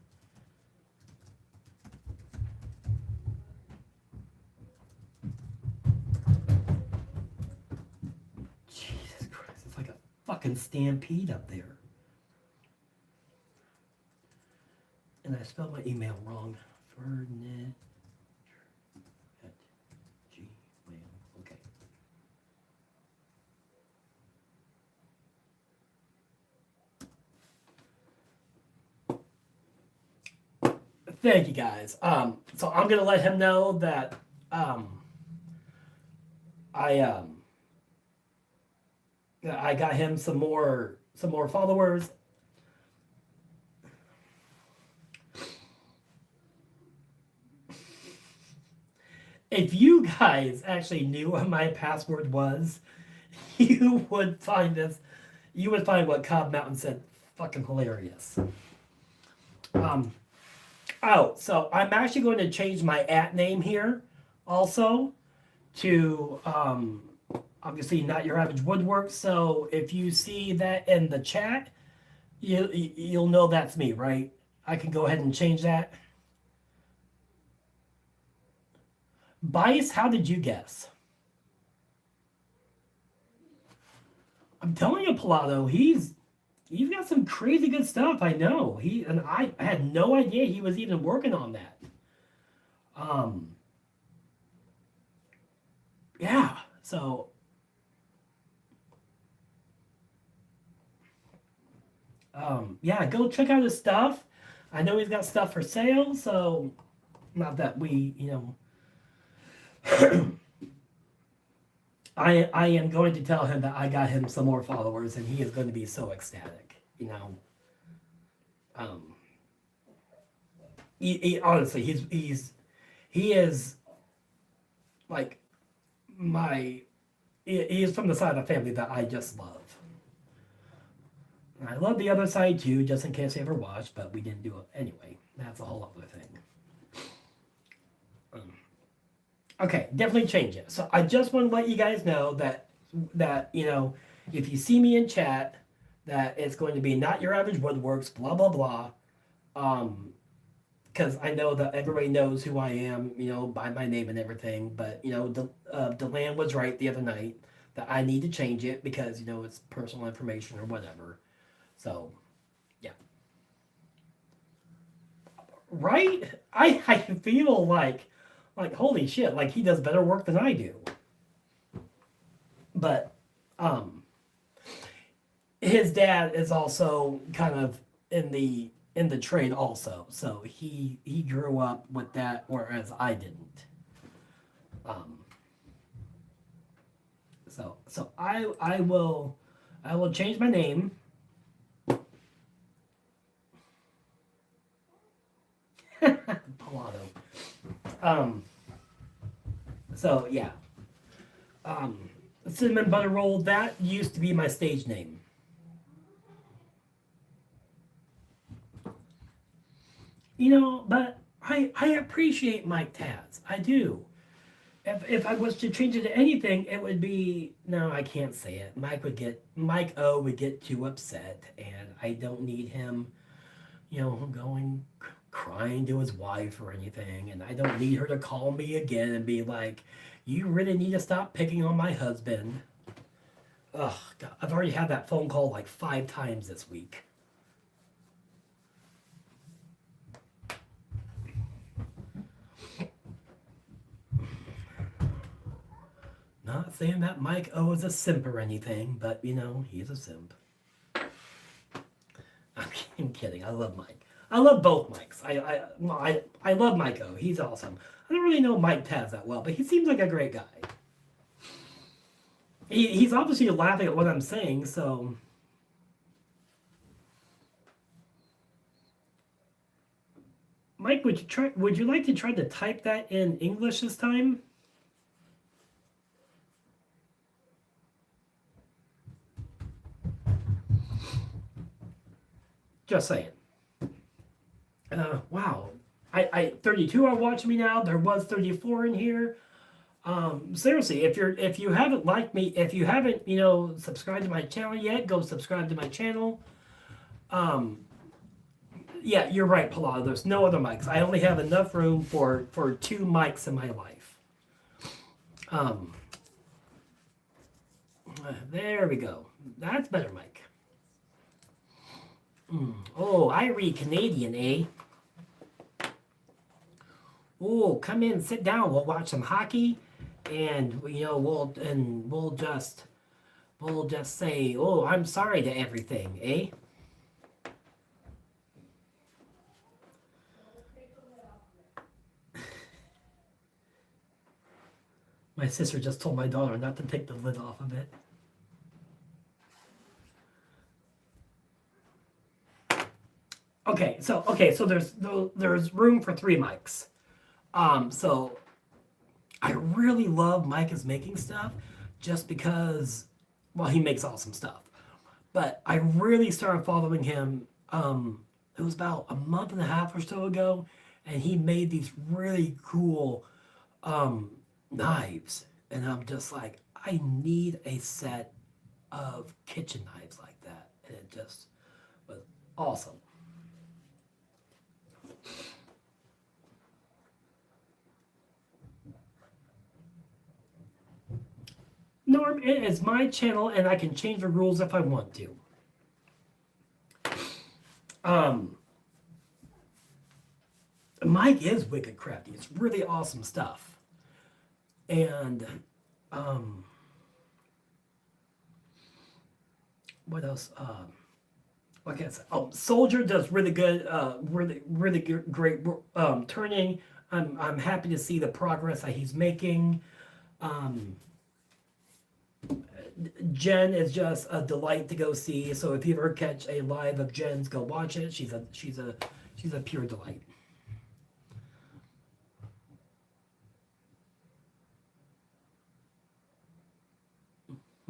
Jesus Christ, it's like a fucking stampede up there. And I spelled my email wrong. Furniture at Gmail. Okay. Thank you guys. So I'm gonna let him know that I got him some more followers. If you guys actually knew what my password was, you would find what Cobb Mountain said fucking hilarious. Oh, so I'm actually going to change my @name here also to obviously Not Your Average Woodworks. So if you see that in the chat, you'll know that's me, right? I can go ahead and change that. Bias, how did you guess? I'm telling you, Pilato, he's got some crazy good stuff. I know. I had no idea he was even working on that. Yeah. So yeah, go check out his stuff. I know he's got stuff for sale, so not that we, I am going to tell him that I got him some more followers, and he is going to be so ecstatic. Honestly, he is like he is from the side of the family that I just love. And I love the other side too, just in case they ever watched, but we didn't do it anyway. That's a whole other thing. Okay, definitely change it. So I just want to let you guys know that if you see me in chat, that it's going to be Not Your Average Woodworks, blah blah blah. Because I know that everybody knows who I am, by my name and everything. But Deland was right the other night that I need to change it because it's personal information or whatever. So, yeah. Right? I feel like holy shit, like he does better work than I do. But his dad is also kind of in the trade also, so he grew up with that, whereas I didn't. So I will change my name. Pilato. So yeah. Cinnamon Butter Roll, that used to be my stage name. But I appreciate Mike Taz. I do. If I was to change it to anything, it would be, no, I can't say it. Mike O would get too upset, and I don't need him, going crying to his wife or anything, and I don't need her to call me again and be like, you really need to stop picking on my husband. Ugh, God, I've already had that phone call like 5 times this week. Not saying that Mike O is a simp or anything, but he's a simp. I'm kidding. I love Mike. I love both Mikes. I love Mike O. He's awesome. I don't really know Mike Taz that well, but he seems like a great guy. He's obviously laughing at what I'm saying, so. Mike, would you try? Would you like to try to type that in English this time? Just saying. Wow. I 32 are watching me now. There was 34 in here. Seriously, if you haven't liked me, if you haven't, subscribed to my channel yet, go subscribe to my channel. Yeah, you're right, Palado. There's no other mics. I only have enough room for 2 mics in my life. There we go. That's better, Mike. Oh, I read Canadian, eh? Oh, come in, sit down. We'll watch some hockey, and we'll just say, oh, I'm sorry to everything, eh? My sister just told my daughter not to take the lid off of it. Okay, so there's room for 3 mics. So I really love Mike is making stuff just because, well, he makes awesome stuff. But I really started following him. It was about a month and a half or so ago, and he made these really cool knives, and I'm just like, I need a set of kitchen knives like that, and it just was awesome. Norm, it is my channel, and I can change the rules if I want to. Mike is wicked crafty. It's really awesome stuff. And what else? What can I say? Oh, Soldier does really good, really great turning. I'm happy to see the progress that he's making. Jen is just a delight to go see. So if you ever catch a live of Jen's, go watch it. She's a pure delight.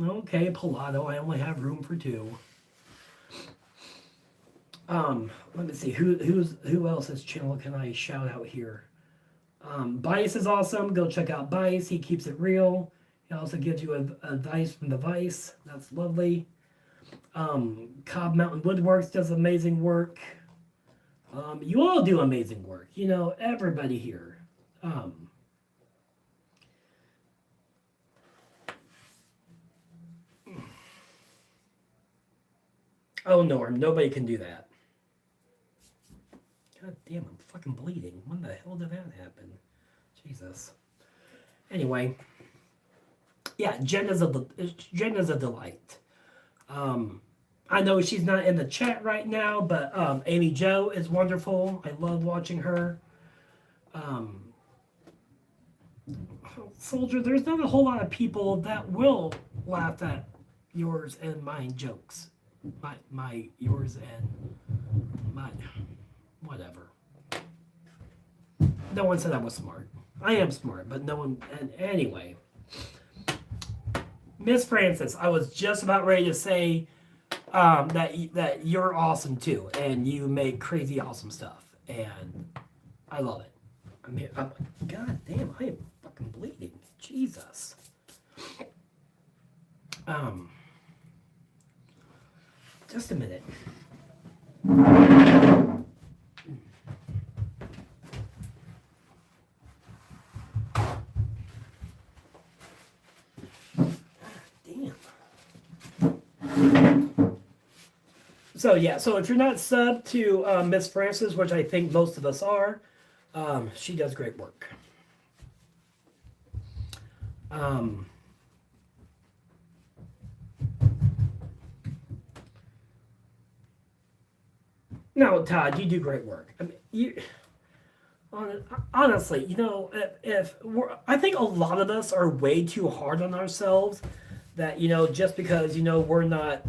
Okay, Palado, I only have room for 2. Let me see who else's channel can I shout out here. Bice is awesome. Go check out Bice. He keeps it real. He also gives you advice from the Vice. That's lovely. Cobb Mountain Woodworks does amazing work. You all do amazing work. Everybody here. Oh, Norm, nobody can do that. God damn, I'm fucking bleeding. When the hell did that happen? Jesus. Anyway. Yeah, Jen is a delight. I know she's not in the chat right now, but Amy Jo is wonderful. I love watching her. Soldier, there's not a whole lot of people that will laugh at yours and mine jokes. Yours and mine, whatever. No one said I was smart. I am smart, but no one. And anyway, Miss Francis, I was just about ready to say that you're awesome too, and you make crazy awesome stuff, and I love it. God damn, I am fucking bleeding. Jesus. Just a minute. So yeah, so if you're not subbed to Miss Francis, which I think most of us are, she does great work. No, Todd, you do great work. I mean, honestly, I think a lot of us are way too hard on ourselves. That just because we're not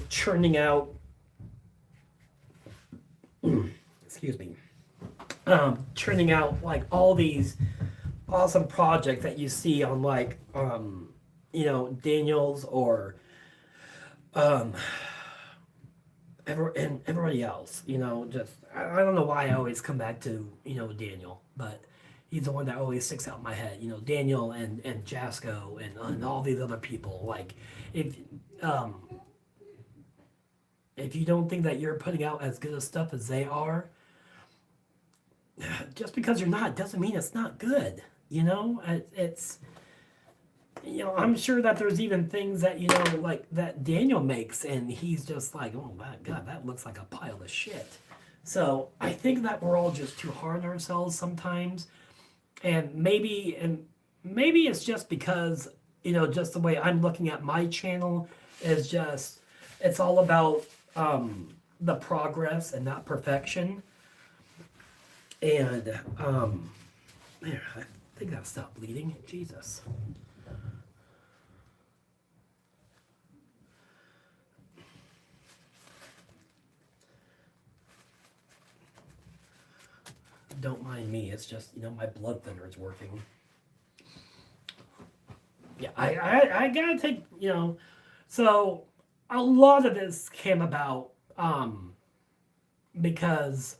churning out. Excuse me. churning out like all these awesome projects that you see on like Daniel's or um, and everybody else. Just I don't know why I always come back to Daniel, but he's the one that always sticks out in my head. Daniel and Jasco and all these other people. Like if um, if you don't think that you're putting out as good a stuff as they are, just because you're not doesn't mean it's not good. It's I'm sure that there's even things that like that Daniel makes, and he's just like, oh my god, that looks like a pile of shit. So I think that we're all just too hard on ourselves sometimes, and maybe it's just because just the way I'm looking at my channel is just it's all about the progress and not perfection. And there, I think I've stopped bleeding. Jesus. Don't mind me. It's just my blood thinner is working. Yeah, I gotta take So a lot of this came about because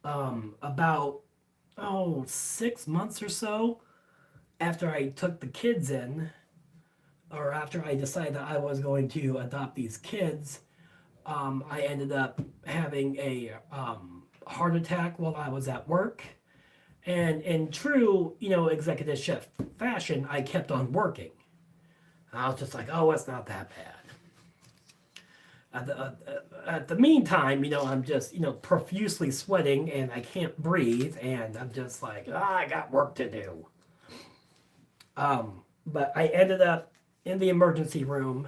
about 6 months or so after I took the kids in, or after I decided that I was going to adopt these kids, I ended up having a heart attack while I was at work. And in true, executive chef fashion, I kept on working. I was just like, oh, it's not that bad. At the meantime, I'm just, profusely sweating and I can't breathe, and I'm just like, I got work to do. But I ended up in the emergency room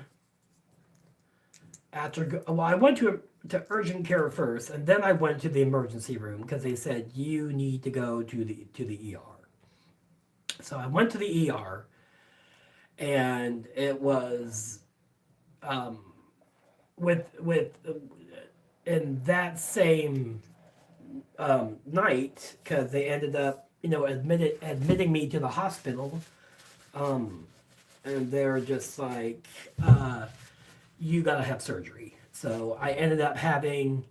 I went to urgent care first, and then I went to the emergency room because they said you need to go to the ER. So I went to the ER, and it was with in that same night, because they ended up admitting me to the hospital, and they're just like, you gotta have surgery. So I ended up having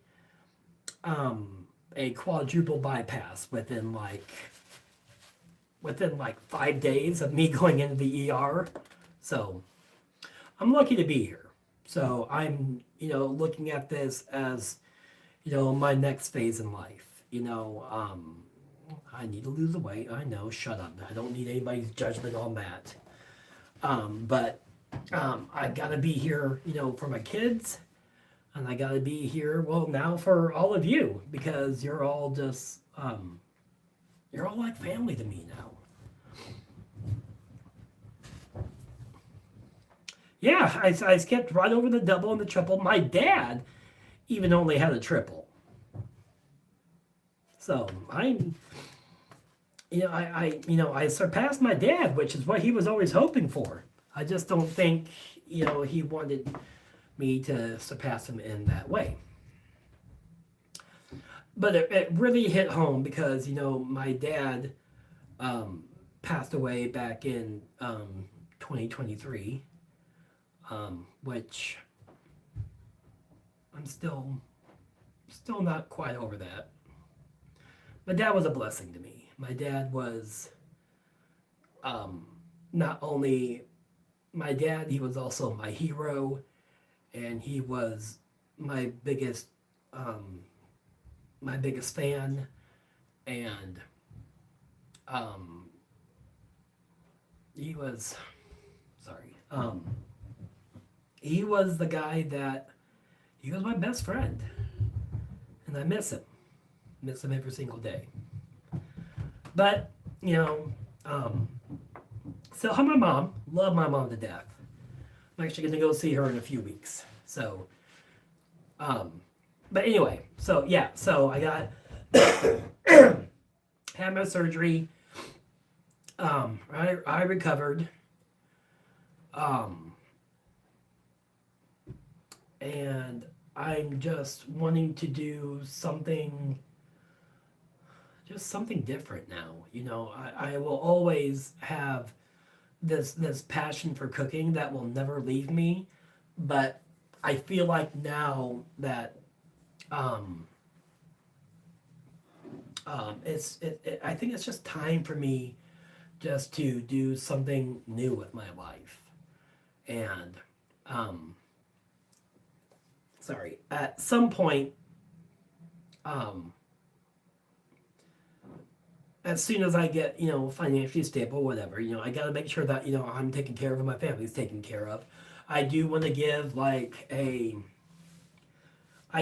a quadruple bypass within like 5 days of me going into the ER. So I'm lucky to be here. So I'm looking at this as my next phase in life. I need to lose the weight. I know. Shut up. I don't need anybody's judgment on that. But I gotta be here, for my kids, and I gotta be here, well, now for all of you, because you're all just, you're all like family to me now. Yeah, I skipped right over the double and the triple. My dad even only had a triple. So I surpassed my dad, which is what he was always hoping for. I just don't think, he wanted me to surpass him in that way. But it really hit home because, my dad passed away back in 2023, which I'm still not quite over that. My dad was a blessing to me. My dad was not only my dad, he was also my hero, and he was my biggest fan, and he was he was the guy that he was my best friend, and I miss him every single day. But still have my mom. Love my mom to death. I'm actually going to go see her in a few weeks. So, but anyway, so yeah, so I got had my surgery. I recovered. And I'm just wanting to do something just something different now. I will always have this passion for cooking that will never leave me, but I feel like now that um, I think it's just time for me just to do something new with my life. And um, sorry, at some point, um, as soon as I get, financially stable, whatever, I got to make sure that, I'm taken care of and my family's taken care of. I do want to give I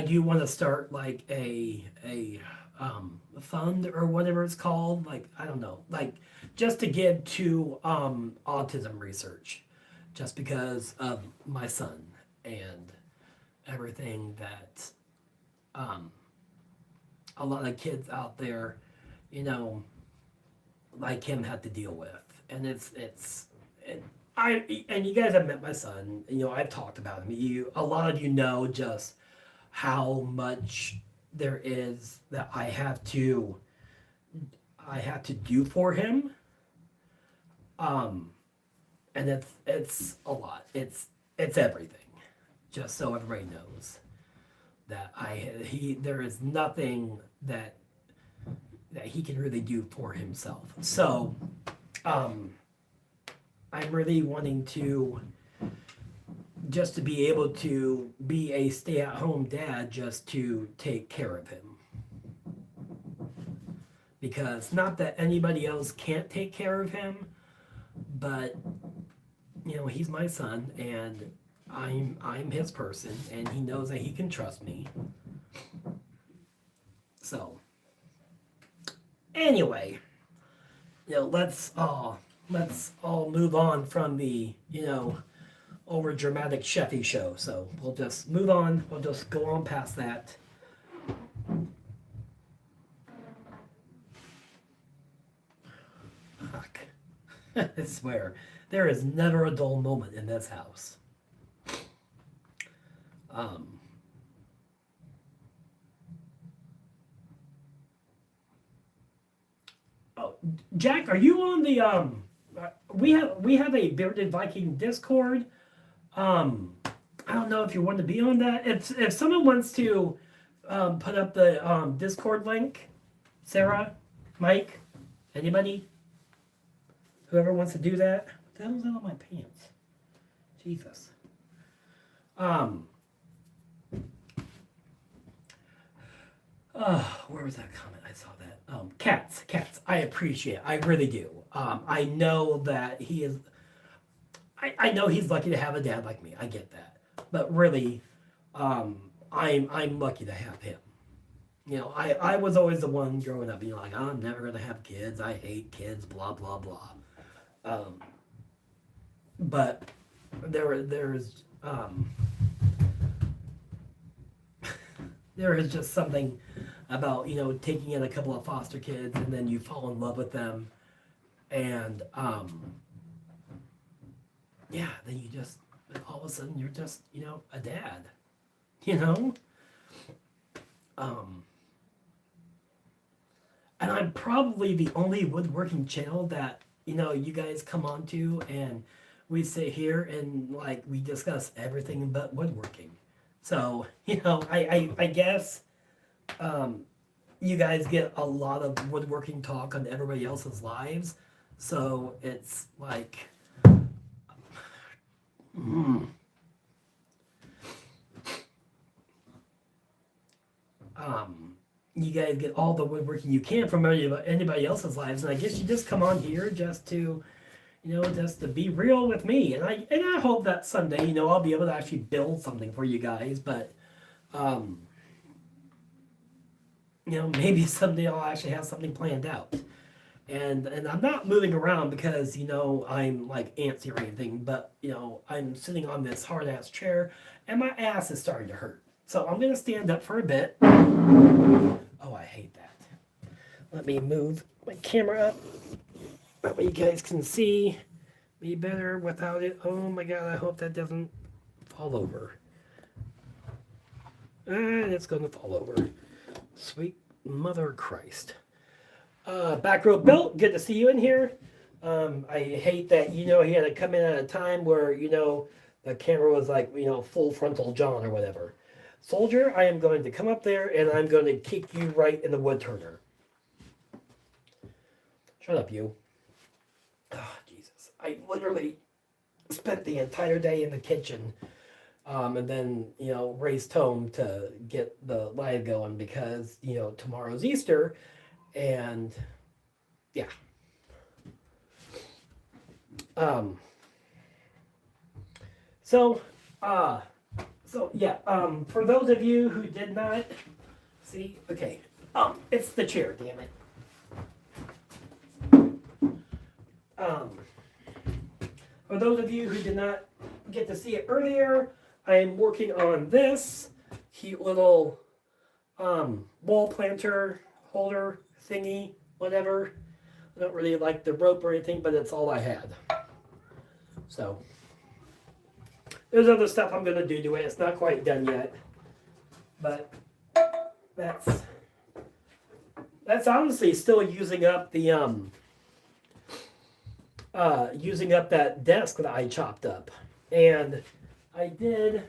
do want to start like a fund or whatever it's called. Like, I don't know, like just to give to autism research, just because of my son and everything that um, a lot of kids out there, you know, like him had to deal with. And and you guys have met my son. I've talked about him. A lot of you know just how much there is that I have to do for him. Um, and it's a lot. It's everything. Just so everybody knows that there is nothing that he can really do for himself. So, um, I'm really wanting to just to be able to be a stay-at-home dad, just to take care of him. Because not that anybody else can't take care of him, but he's my son and I'm his person and he knows that he can trust me. So anyway, let's all move on from the over dramatic chefy show. So we'll just move on. We'll just go on past that. Fuck. I swear, there is never a dull moment in this house. Oh, Jack, are you on the we have a Bearded Viking Discord. I don't know if you want to be on that. If someone wants to put up the Discord link, Sarah, Mike, anybody, whoever wants to do that. What the hell is that on my pants? Jesus. Where was that comment? I saw that. Cats. I appreciate it. I really do. I know that he is. I know he's lucky to have a dad like me. I get that, but really, I'm lucky to have him. I was always the one growing up being like, I'm never gonna have kids. I hate kids. Blah blah blah. But there's there is just something about taking in a couple of foster kids and then you fall in love with them, and yeah, then you just all of a sudden you're just a dad, you know. And I'm probably the only woodworking channel that you guys come on to, and we sit here and like we discuss everything but woodworking. So I guess you guys get a lot of woodworking talk on everybody else's lives, so it's like you guys get all the woodworking you can from anybody else's lives, and I guess you just come on here just to just to be real with me, and I hope that someday I'll be able to actually build something for you guys, but maybe someday I'll actually have something planned out. And I'm not moving around because I'm like antsy or anything, but I'm sitting on this hard ass chair and my ass is starting to hurt. So I'm gonna stand up for a bit. Oh, I hate that. Let me move my camera up. That way you guys can see me better without it. Oh my god, I hope that doesn't fall over. And it's gonna fall over. Sweet Mother Christ. Back row Bill, good to see you in here. I hate that, he had to come in at a time where, the camera was like, full frontal John or whatever. Soldier, I am going to come up there and I'm going to kick you right in the wood turner. Shut up, you. Oh, Jesus. I literally spent the entire day in the kitchen and then, raced home to get the live going because, tomorrow's Easter and yeah. For those of you who did not see, okay, it's the chair, damn it. For those of you who did not get to see it earlier, I am working on this cute little wall planter holder thingy, whatever. I don't really like the rope or anything, but it's all I had. So there's other stuff I'm going to do to it. It's not quite done yet, but that's honestly still using up the using up that desk that I chopped up, and I did.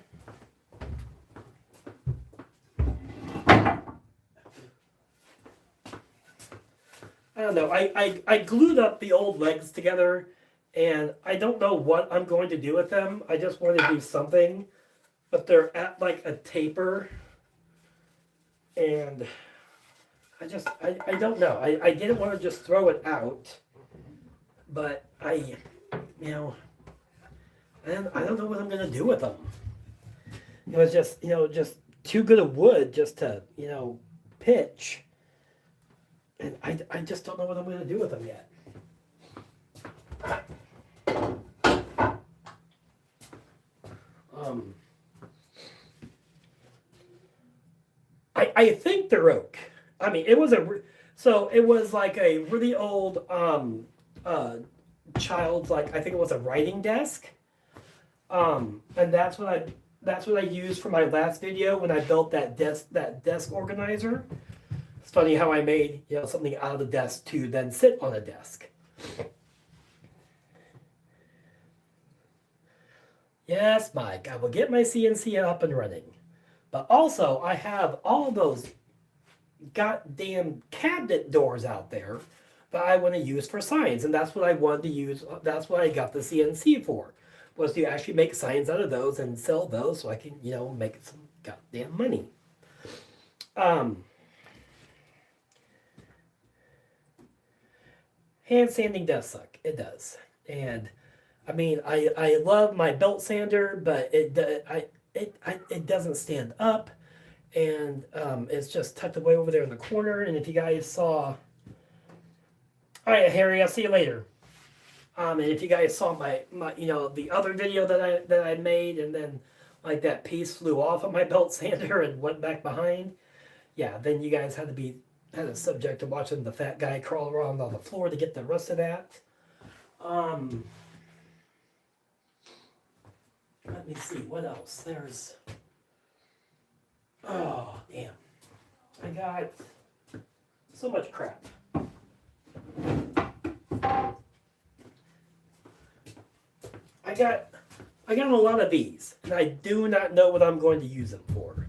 I don't know. I glued up the old legs together, and I don't know what I'm going to do with them. I just want to do something, but they're at like a taper, and I don't know. I didn't want to just throw it out, but I don't know what I'm going to do with them. It was just too good of wood just to, pitch. And I just don't know what I'm going to do with them yet. I think they're oak. I mean, it was like a really old child's, like, I think it was a writing desk. And that's what I used for my last video when I built that desk organizer. It's funny how I made something out of the desk to then sit on a desk. Yes, Mike, I will get my CNC up and running. But also, I have all those goddamn cabinet doors out there that I want to use for signs, and that's what I wanted to use. That's what I got the CNC for, was to actually make signs out of those and sell those so I can, make some goddamn money. Hand sanding does suck. It does. And I mean, I love my belt sander, but it doesn't stand up, and it's just tucked away over there in the corner. And if you guys saw, all right, Harry, I'll see you later. And if you guys saw my the other video that I made, and then like that piece flew off of my belt sander and went back behind, yeah, then you guys had a subject to watching the fat guy crawl around on the floor to get the rest of that. Let me see, what else? There's, oh, damn. I got so much crap. I got a lot of these, and I do not know what I'm going to use them for.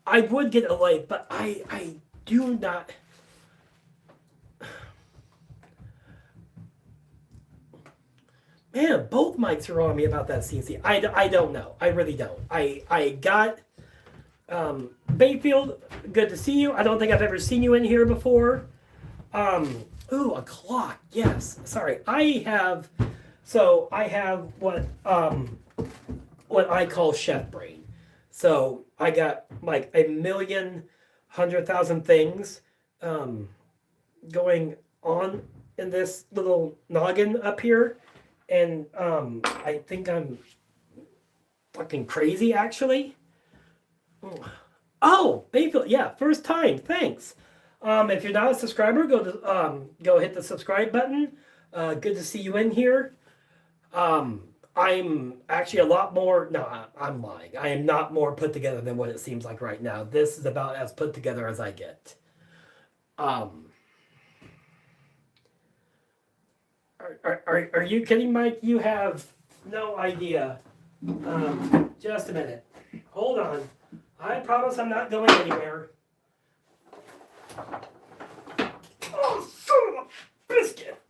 I would get a light, but I do not. Man, both mics are on me about that CNC. I don't know. I really don't. I got Bayfield, good to see you. I don't think I've ever seen you in here before. Ooh, a clock. Yes. Sorry. I have what I call chef brain. So I got like 1,100,000 things going on in this little noggin up here. And I think I'm fucking crazy, actually. Oh, Bayfield, yeah, first time, thanks. If you're not a subscriber, go hit the subscribe button. Good to see you in here. I'm actually a lot more. No, I'm lying. I am not more put together than what it seems like right now. This is about as put together as I get. Um, are you kidding, Mike? You have no idea. Just a minute. Hold on. I promise I'm not going anywhere. Oh, son of a biscuit!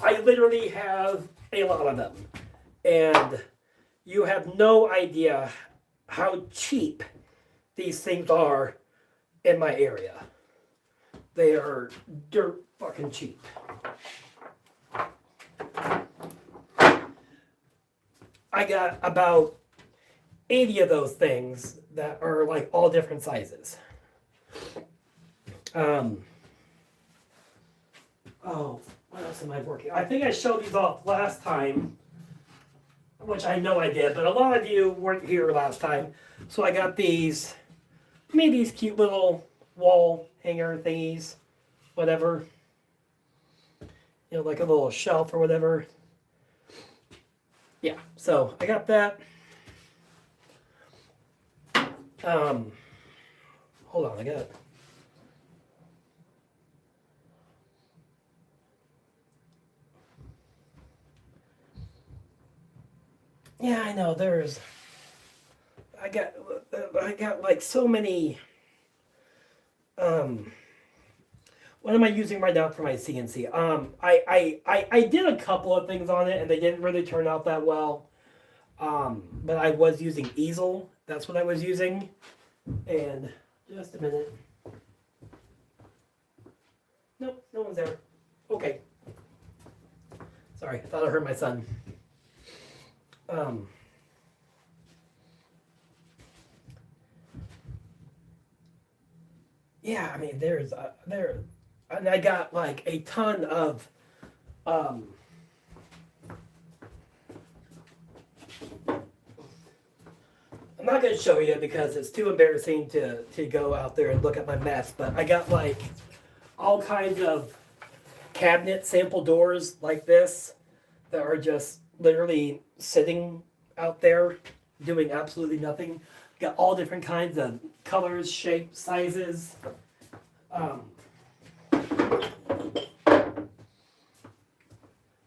I literally have a lot of them. And you have no idea how cheap these things are in my area. They are dirt fucking cheap. I got about 80 of those things that are like all different sizes. Oh, what else am I working? I think I showed these off last time, which I know I did, but a lot of you weren't here last time. So I got these, made these cute little wall hanger thingies, whatever. You know, like a little shelf or whatever. Yeah, so I got that. Hold on, I got it. Yeah, I know. I got like so many. What am I using right now for my CNC? I did a couple of things on it, and they didn't really turn out that well. But I was using easel. That's what I was using. And just a minute. Nope, no one's there. Okay. Sorry, I thought I heard my son. Yeah, I mean, and I got like a ton of, I'm not going to show you because it's too embarrassing to go out there and look at my mess, but I got like all kinds of cabinet sample doors like this that are just literally sitting out there doing absolutely nothing. Got all different kinds of colors, shapes, sizes.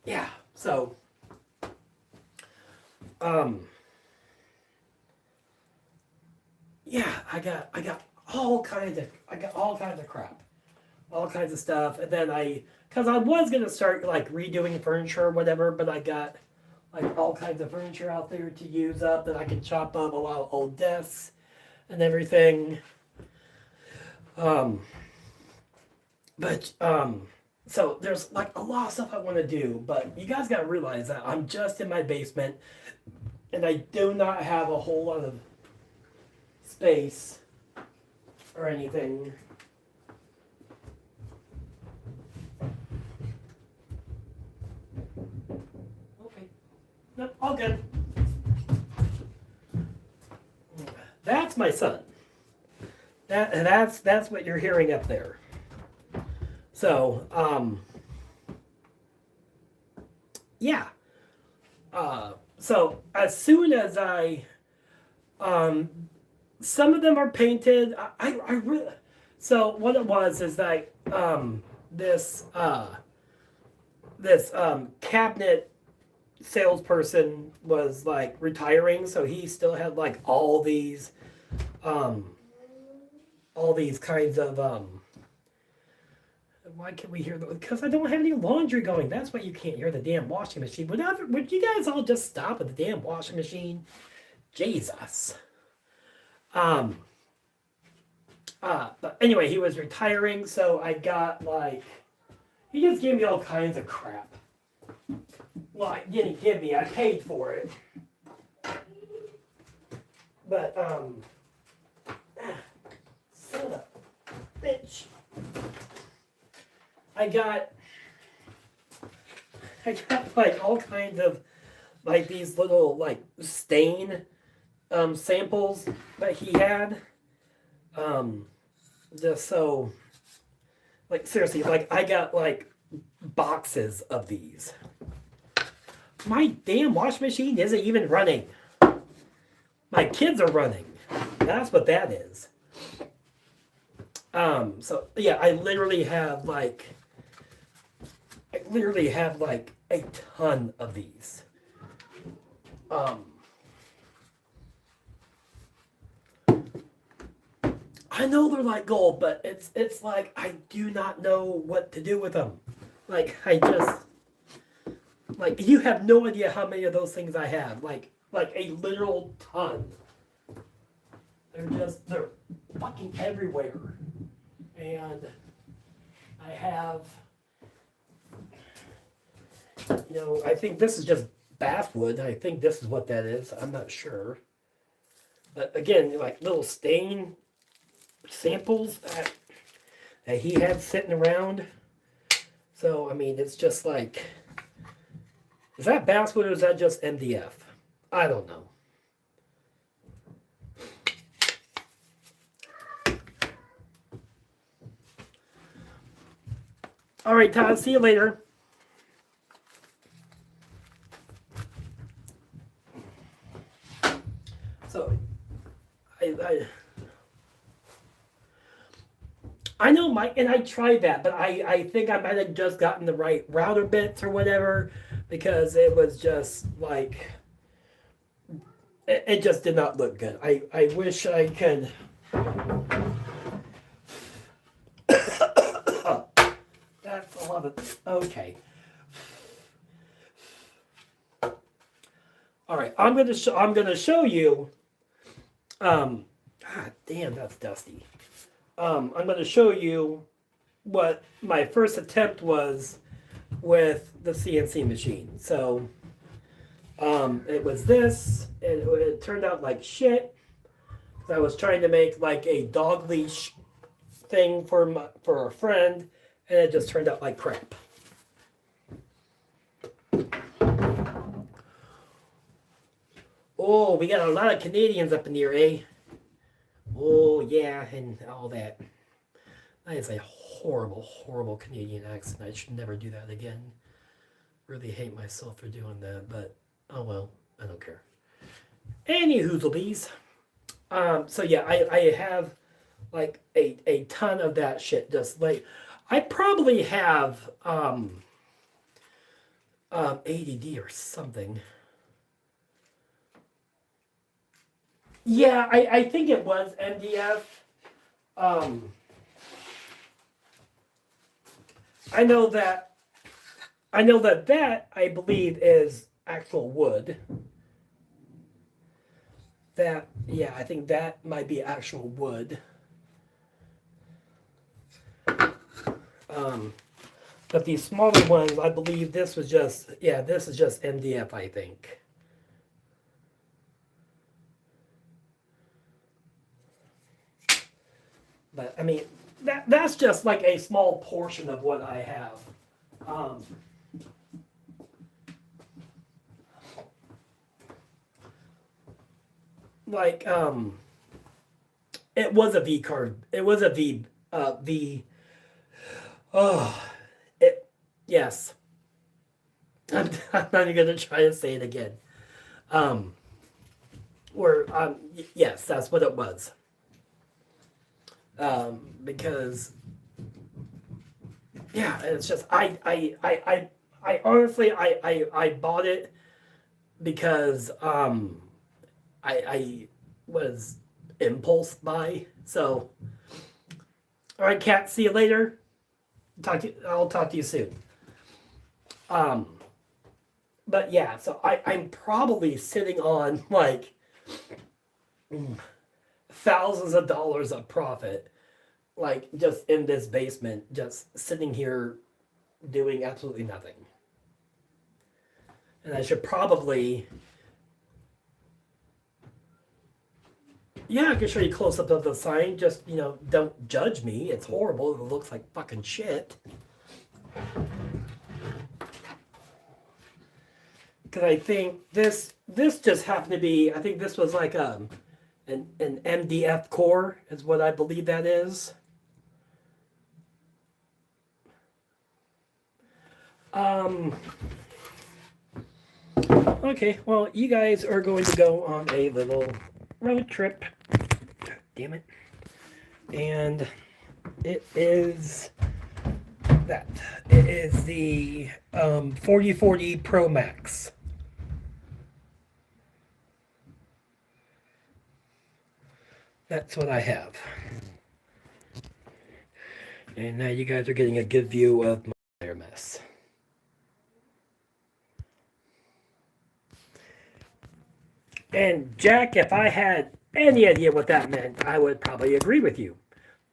Yeah, so yeah, I got all kinds of crap. All kinds of stuff. And then because I was gonna start like redoing furniture or whatever, but I got like all kinds of furniture out there to use up that I can chop up a lot of old desks and everything. So there's like a lot of stuff I want to do, but you guys gotta realize that I'm just in my basement and I do not have a whole lot of space or anything. Okay. Nope, all good. That's my son. That's what you're hearing up there. So, yeah. So as soon as some of them are painted. I really. So what it was is that this cabinet salesperson was like retiring, so he still had like all these kinds of why can't we hear those? Because I don't have any laundry going. That's why you can't hear the damn washing machine. Would you guys all just stop at the damn washing machine? Jesus. But anyway, he was retiring, so I got like, he just gave me all kinds of crap. Well, he didn't give me, I paid for it. But, son of a bitch. I got like all kinds of like these little like stain samples that he had. Just so like seriously, like I got like boxes of these. My damn washing machine isn't even running. My kids are running. That's what that is. So yeah, I literally have like a ton of these. I know they're like gold, but it's like I do not know what to do with them. Like I just like you have no idea how many of those things I have. Like a literal ton. They're fucking everywhere. And I have I think this is just bathwood. I think this is what that is. I'm not sure. But again, like little stain samples that he had sitting around. So, I mean, it's just like, is that basswood or is that just MDF? I don't know. All right, Todd, see you later. So, I know and I tried that, but I think I might have just gotten the right router bits or whatever, because it was just like, it just did not look good. I wish I could. That's a lot of, okay. All right, I'm gonna show you. God damn, that's dusty. I'm going to show you what my first attempt was with the CNC machine. So it was this. It turned out like shit. I was trying to make like a dog leash thing for a friend, and it just turned out like crap. Oh, we got a lot of Canadians up in here, eh? Oh, yeah, and all that. That is a horrible, horrible Canadian accent. I should never do that again. Really hate myself for doing that, but oh well, I don't care. Any hoozlebees. So yeah, I have like a ton of that shit. Just like, I probably have ADD or something. Yeah, I think it was MDF. I know that I believe is actual wood. That, yeah, I think that might be actual wood. But these smaller ones, I believe this was just, yeah, this is just MDF, I think. But I mean, that's just like a small portion of what I have. Like it was a V card. It was a V. Oh, yes. I'm not even gonna try to say it again. Yes, that's what it was. Because yeah, it's just I honestly I bought it because I was impulse buy. So all right, Kat, see you later. I'll talk to you soon. But yeah, so I'm probably sitting on like thousands of dollars of profit, like just in this basement, just sitting here doing absolutely nothing. And I should probably, yeah, I can show you close up of the sign. Just, don't judge me. It's horrible. It looks like fucking shit. Because I think this just happened to be, I think this was like an MDF core is what I believe that is. Okay, well, you guys are going to go on a little road trip. God damn it. And it is that. It is the 4040 Pro Max. That's what I have. And now you guys are getting a good view of my mess. And Jack, if I had any idea what that meant, I would probably agree with you.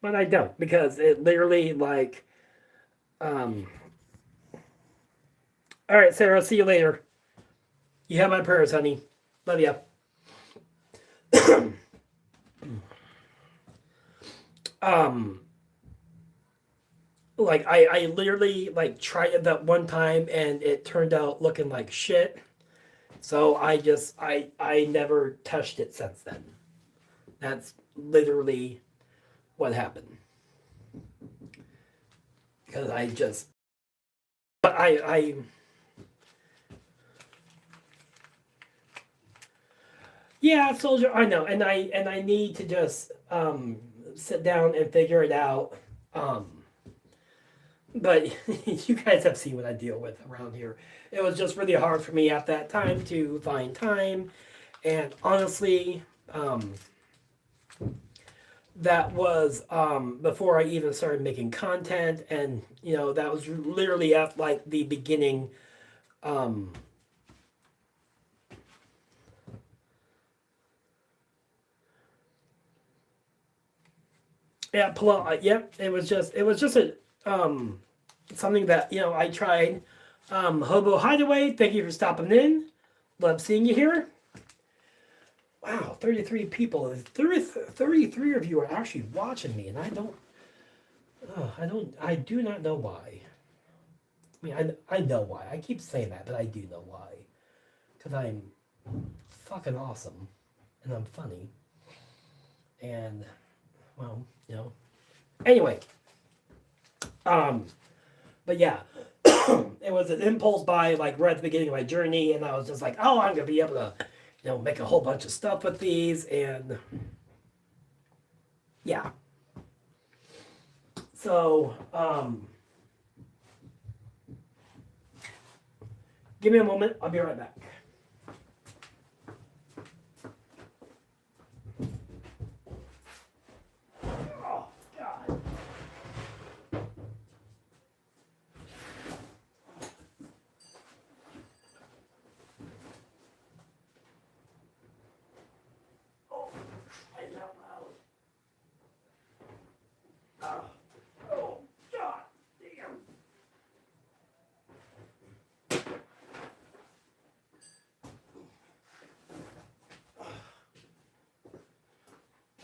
But I don't, because it literally like all right, Sarah, see you later. You have my prayers, honey. Love ya. Um like I literally like tried it that one time and it turned out looking like shit. So I never touched it since then. That's literally what happened. Because I just but I yeah, soldier, I know. And I need to just sit down and figure it out. Um but you guys have seen what I deal with around here. It was just really hard for me at that time to find time. And honestly, that was before I even started making content. And, that was literally at like the beginning. Um, yeah, yep. It was just a, something that, I tried. Hobo Hideaway, thank you for stopping in. Love seeing you here. Wow, 33 people. 33 of you are actually watching me, and I do not know why. I mean, I know why. I keep saying that, but I do know why. Because I'm fucking awesome, and I'm funny, and, well, Anyway, um, but yeah, it was an impulse buy, like, right at the beginning of my journey, and I was just like, oh, I'm gonna be able to, make a whole bunch of stuff with these, and yeah. So, give me a moment. I'll be right back. Oh, God. Oh, I am out loud. Oh, God damn.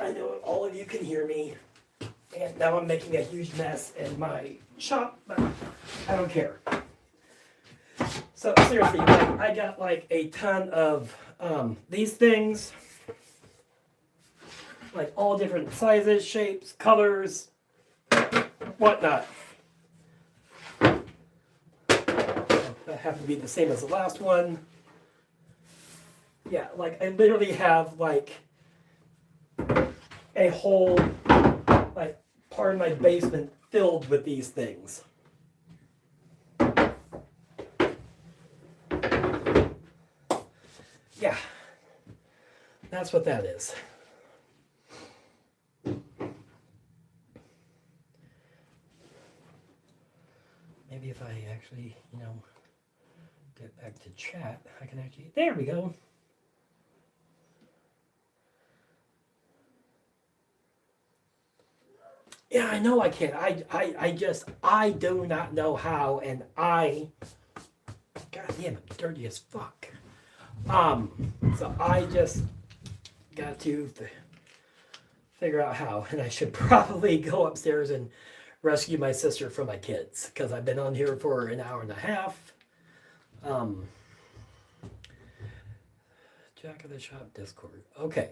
I know all of you can hear me, and now I'm making a huge mess in my shop, but I don't care. So seriously, like, I got like a ton of these things, like all different sizes, shapes, colors, whatnot. That happened to be the same as the last one. Yeah, like I literally have like a whole like part of my basement filled with these things. Yeah, that's what that is. Maybe if I actually, get back to chat, I can actually, there we go. Yeah, I know I can. I do not know how, and God damn, I'm dirty as fuck. So I just got to figure out how, and I should probably go upstairs and rescue my sister from my kids, because I've been on here for an hour and a half. Jack of the Shop Discord. Okay.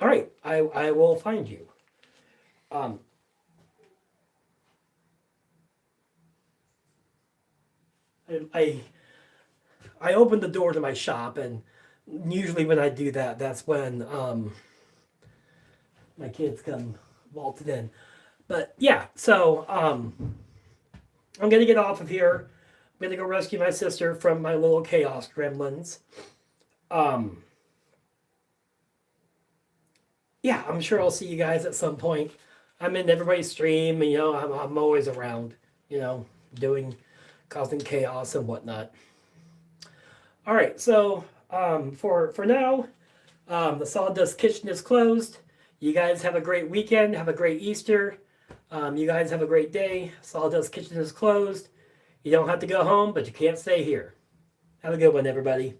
All right. I will find you. Um, I I open the door to my shop, and usually when I do that, that's when my kids come vaulted in. But yeah, so I'm gonna get off of here. I'm gonna go rescue my sister from my little chaos gremlins. Um, yeah, I'm sure I'll see you guys at some point. I'm in everybody's stream, and I'm always around, doing causing chaos and whatnot. All right, so for now, the Sawdust Kitchen is closed. You guys have a great weekend. Have a great Easter. You guys have a great day. Sawdust Kitchen is closed. You don't have to go home, but you can't stay here. Have a good one, everybody.